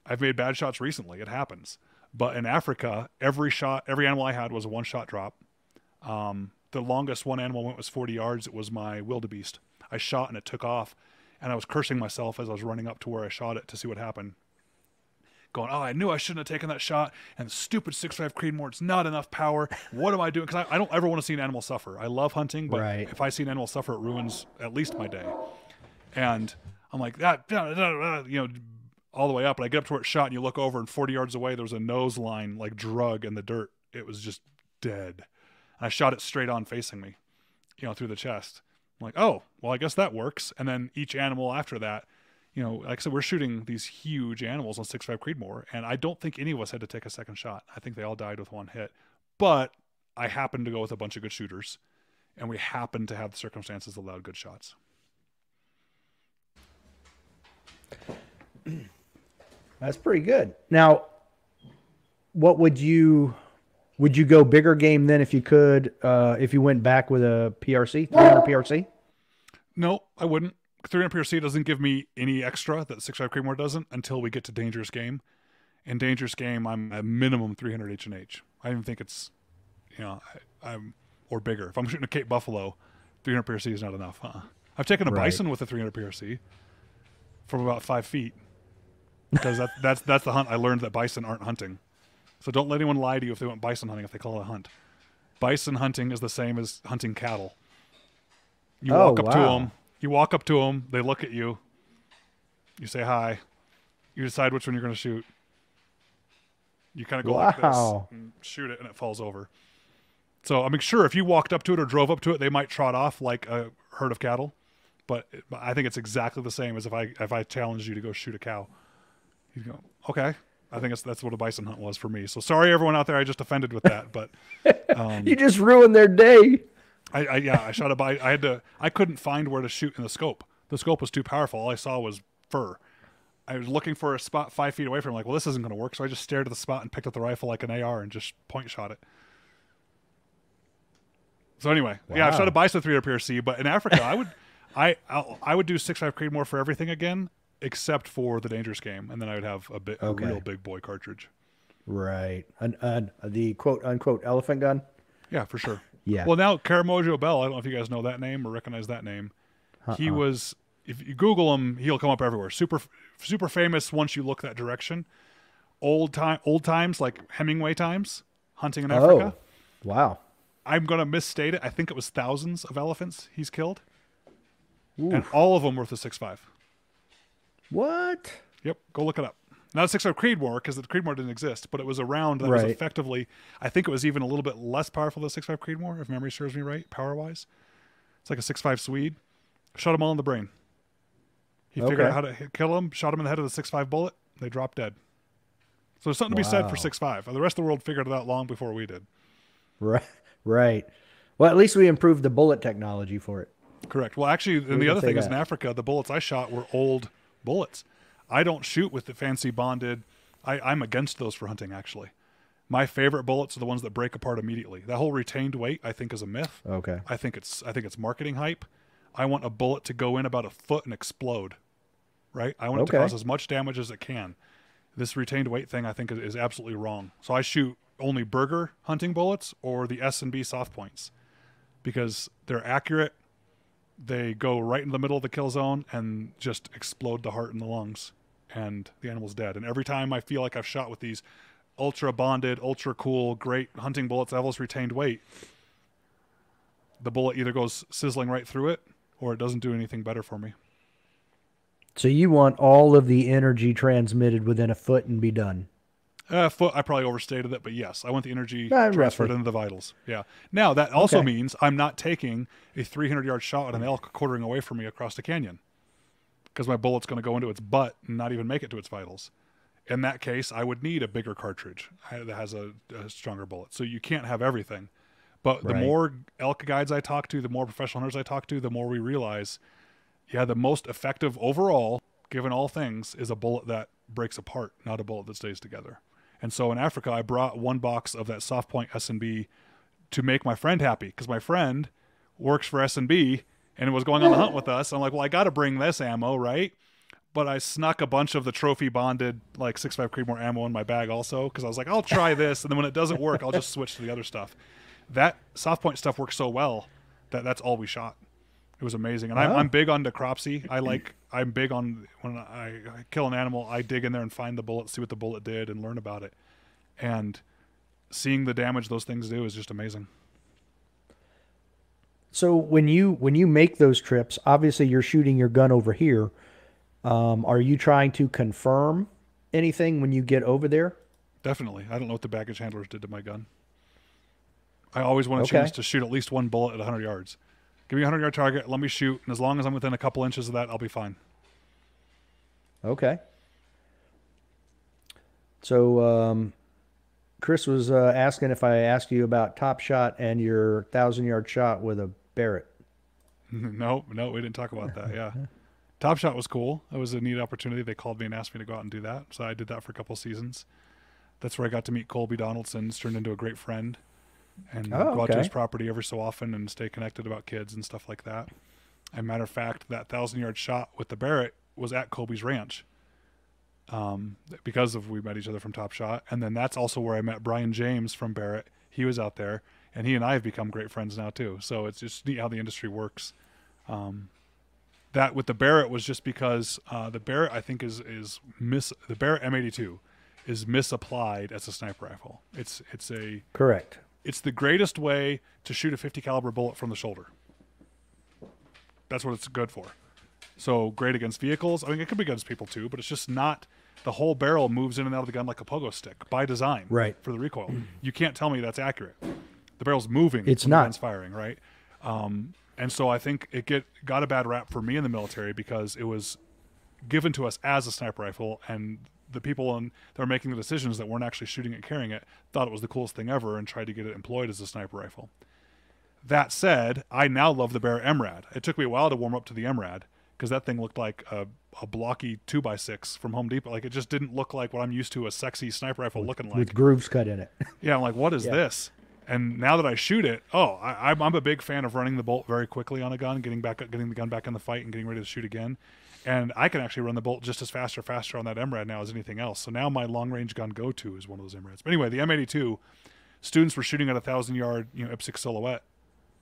I've made bad shots recently. It happens. But in Africa, every animal I had was a 1-shot drop. The longest one animal went was 40 yards. It was my wildebeest. I shot and it took off. And I was cursing myself as I was running up to where I shot it to see what happened. Going, oh, I knew I shouldn't have taken that shot. And stupid 6.5 Creedmoor, it's not enough power. What am I doing? Because I don't ever want to see an animal suffer. I love hunting, but if I see an animal suffer, it ruins at least my day. And I'm like, that, all the way up. And I get up to where it shot, and you look over, and 40 yards away, there was a nose line, like drug in the dirt. It was just dead. And I shot it straight on facing me, through the chest. I'm like, oh, well, I guess that works. And then each animal after that, like I said, we're shooting these huge animals on 6.5 Creedmoor, and I don't think any of us had to take a second shot. I think they all died with 1 hit. But I happened to go with a bunch of good shooters, and we happened to have the circumstances that allowed good shots. That's pretty good. Now, what would you go bigger game then if you could, if you went back with a PRC, 300 PRC? No, I wouldn't. 300 PRC doesn't give me any extra that 6.5 Creedmoor doesn't until we get to dangerous game. In dangerous game, I'm at minimum 300 H&H. I even think it's, I'm or bigger. If I'm shooting a Cape Buffalo, 300 PRC is not enough. I've taken a bison with a 300 PRC from about 5 feet because that's the hunt I learned that bison aren't hunting. So don't let anyone lie to you if they went bison hunting if they call it a hunt. Bison hunting is the same as hunting cattle. You walk up to them. You walk up to them, they look at you, you say hi, you decide which one you're going to shoot. You kind of go like this and shoot it and it falls over. So, I mean, sure, if you walked up to it or drove up to it, they might trot off like a herd of cattle, but I think it's exactly the same as if I challenged you to go shoot a cow. You go, okay. I think that's what a bison hunt was for me. So sorry everyone out there I just offended with that, but you just ruined their day. I shot a bison. I couldn't find where to shoot in the scope. The scope was too powerful. All I saw was fur. I was looking for a spot 5 feet away from him. Like, well, this isn't going to work. So I just stared at the spot and picked up the rifle like an AR and just point shot it. So anyway, yeah, I've shot a bison 300 PRC, but in Africa, I would do 6.5 Creedmoor for everything again, except for the dangerous game, and then I would have a real big boy cartridge. Right. The quote unquote elephant gun. Yeah, for sure. Yeah. Well, now Karamojo Bell, I don't know if you guys know that name or recognize that name. He was, if you Google him, he'll come up everywhere. Super famous once you look that direction. Old times, like Hemingway times, hunting in Africa. Wow. I'm going to misstate it. I think it was thousands of elephants he's killed. Oof. And all of them worth a 6.5. What? Yep, go look it up. Not a 6.5 Creedmoor, because the Creedmoor didn't exist, but it was a round that was effectively, I think it was even a little bit less powerful than a 6.5 Creedmoor, if memory serves me right, power-wise. It's like a 6.5 Swede. Shot them all in the brain. He figured out how to kill them, shot them in the head with a 6.5 bullet, they dropped dead. So there's something to be said for 6.5. The rest of the world figured it out long before we did. Right. Well, at least we improved the bullet technology for it. Correct. Well, actually, and the other thing is in Africa, the bullets I shot were old bullets. I don't shoot with the fancy bonded. I'm against those for hunting, actually. My favorite bullets are the ones that break apart immediately. That whole retained weight, I think, is a myth. Okay. I think it's marketing hype. I want a bullet to go in about a foot and explode, right? I want it to cause as much damage as it can. This retained weight thing, I think, is absolutely wrong. So I shoot only burger hunting bullets or the S&B soft points because they're accurate. They go right in the middle of the kill zone and just explode the heart and the lungs, and the animal's dead. And every time I feel like I've shot with these ultra bonded, ultra cool, great hunting bullets that have this retained weight, the bullet either goes sizzling right through it or it doesn't do anything better for me. So you want all of the energy transmitted within a foot and be done? Foot, I probably overstated it, but yes, I want the energy transferred into the vitals. Yeah. Now, that also means I'm not taking a 300-yard shot at an elk quartering away from me across the canyon because my bullet's going to go into its butt and not even make it to its vitals. In that case, I would need a bigger cartridge that has a stronger bullet. So you can't have everything. But the more elk guides I talk to, the more professional hunters I talk to, the more we realize, the most effective overall, given all things, is a bullet that breaks apart, not a bullet that stays together. And so in Africa, I brought one box of that soft point S&B to make my friend happy because my friend works for S&B and was going on the hunt with us. I'm like, well, I got to bring this ammo, right? But I snuck a bunch of the trophy bonded like 6.5 Creedmoor ammo in my bag also because I was like, I'll try this. And then when it doesn't work, I'll just switch to the other stuff. That soft point stuff works so well that that's all we shot. It was amazing. And I'm big on necropsy. I'm big on when I kill an animal, I dig in there and find the bullet, see what the bullet did and learn about it. And seeing the damage those things do is just amazing. So when you make those trips, obviously you're shooting your gun over here. Are you trying to confirm anything when you get over there? Definitely. I don't know what the baggage handlers did to my gun. I always want a chance to shoot at least one bullet at 100 yards. Give me a 100-yard target, let me shoot, and as long as I'm within a couple inches of that, I'll be fine. Okay. So Chris was asking if I asked you about Top Shot and your 1,000-yard shot with a Barrett. No, we didn't talk about that, yeah. Top Shot was cool. It was a neat opportunity. They called me and asked me to go out and do that, so I did that for a couple seasons. That's where I got to meet Colby Donaldson. He's turned into a great friend. And go out to his property every so often and stay connected about kids and stuff like that. As a matter of fact, that 1,000-yard shot with the Barrett was at Colby's ranch because we met each other from Top Shot. And then that's also where I met Brian James from Barrett. He was out there, and he and I have become great friends now too. So it's just neat how the industry works. That with the Barrett was just because the Barrett, I think, the Barrett M82 is misapplied as a sniper rifle. It's Correct. It's the greatest way to shoot a 50 caliber bullet from the shoulder. That's what it's good for. So great against vehicles. I mean, it could be against people too, but it's just not, the whole barrel moves in and out of the gun like a pogo stick by design for the recoil. You can't tell me that's accurate. The barrel's moving. It's when not. The gun's firing, right? And so I think it got a bad rap for me in the military because it was given to us as a sniper rifle, and the people that were making the decisions that weren't actually shooting it, carrying it, thought it was the coolest thing ever and tried to get it employed as a sniper rifle. That said, I now love the Barrett MRAD. It took me a while to warm up to the MRAD because that thing looked like a blocky 2x6 from Home Depot. Like, it just didn't look like what I'm used to a sexy sniper rifle looking like. With grooves cut in it. Yeah, I'm like, what is this? And now that I shoot it, I'm a big fan of running the bolt very quickly on a gun, getting the gun back in the fight and getting ready to shoot again. And I can actually run the bolt just as faster on that MRAD now as anything else. So now my long-range gun go-to is one of those MRADs. But anyway, the M82, students were shooting at 1,000-yard, IPSC silhouette,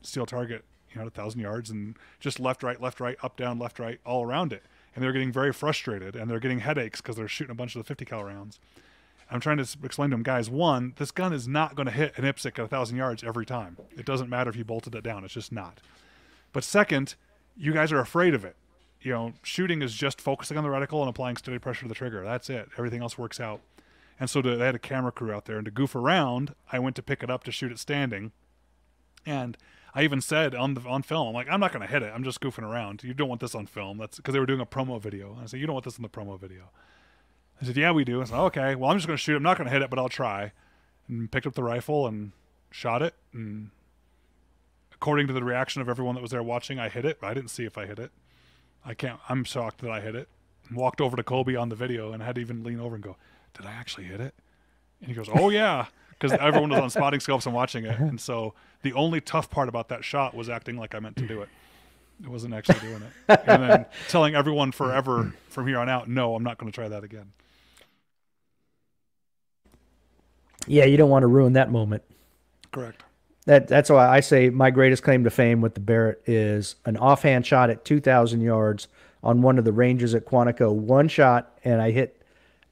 steel target, at 1,000 yards, and just left, right, up, down, left, right, all around it. And they're getting very frustrated, and they're getting headaches because they're shooting a bunch of the 50 cal rounds. I'm trying to explain to them, guys, one, this gun is not going to hit an IPSC at 1,000 yards every time. It doesn't matter if you bolted it down. It's just not. But second, you guys are afraid of it. Shooting is just focusing on the reticle and applying steady pressure to the trigger. That's it. Everything else works out. And so they had a camera crew out there, and to goof around, I went to pick it up to shoot it standing. And I even said on film, I'm like, I'm not going to hit it. I'm just goofing around. You don't want this on film. That's because they were doing a promo video. And I said, you don't want this in the promo video. I said, yeah, we do. I said, okay, well, I'm just going to shoot it. I'm not going to hit it, but I'll try. And picked up the rifle and shot it. And according to the reaction of everyone that was there watching, I hit it. I didn't see if I hit it. I'm shocked that I hit it. And walked over to Kobe on the video and had to even lean over and go, did I actually hit it? And he goes, oh, yeah. Because everyone was on spotting scopes and watching it. And so the only tough part about that shot was acting like I meant to do it. It wasn't actually doing it. And then telling everyone forever from here on out, no, I'm not going to try that again. Yeah, you don't want to ruin that moment. Correct. That's why I say my greatest claim to fame with the Barrett is an offhand shot at 2,000 yards on one of the ranges at Quantico. One shot, and I hit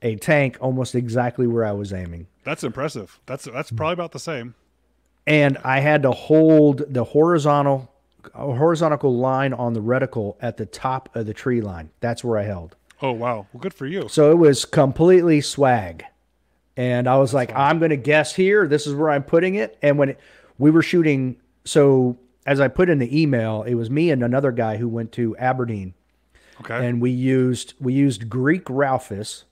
a tank almost exactly where I was aiming. That's impressive. That's probably about the same. And I had to hold the horizontal line on the reticle at the top of the tree line. That's where I held. Oh, wow. Well, good for you. So it was completely swag. And I was like, I'm going to guess here. This is where I'm putting it. And when we were shooting, so as I put in the email, it was me and another guy who went to Aberdeen. Okay. And we used Greek Ralphus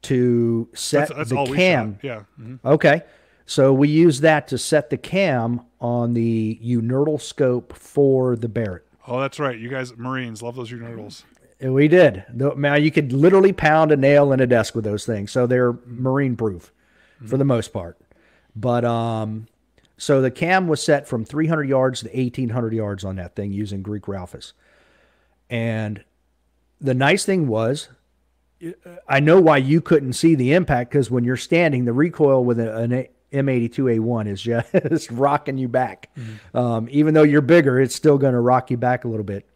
to set that's the all cam. We shot. Yeah. Mm-hmm. Okay. So we used that to set the cam on the Untitled scope for the Barrett. Oh, that's right. You guys, Marines, love those Unitals. We did. Now you could literally pound a nail in a desk with those things. So they're Marine proof for the most part. But so the cam was set from 300 yards to 1,800 yards on that thing using Greek Ralphus. And the nice thing was, I know why you couldn't see the impact, because when you're standing, the recoil with an M82A1 is just rocking you back. Mm-hmm. Even though you're bigger, it's still going to rock you back a little bit.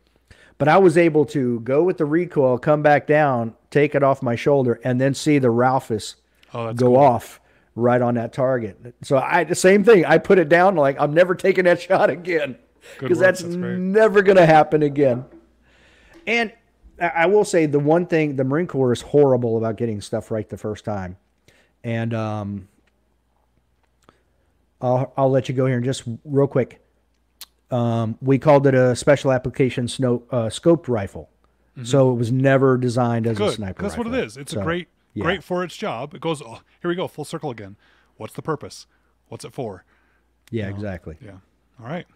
But I was able to go with the recoil, come back down, take it off my shoulder, and then see the Ralphus go off right on that target. So the same thing. I put it down like I'm never taking that shot again, because that's never going to happen again. And I will say the one thing, the Marine Corps is horrible about getting stuff right the first time. And I'll let you go here and just real quick. We called it a special application scoped rifle. Mm-hmm. So it was never designed as a sniper That's rifle. What it is. It's great for its job. It goes, here we go, full circle again. What's the purpose? What's it for? Yeah, exactly. Yeah. All right.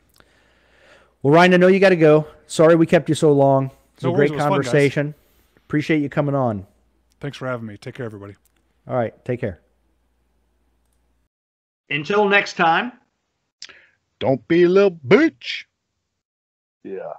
Well, Ryan, I know you got to go. Sorry we kept you so long. It's a great conversation. Fun, appreciate you coming on. Thanks for having me. Take care, everybody. All right. Take care. Until next time. Don't be a little bitch. Yeah.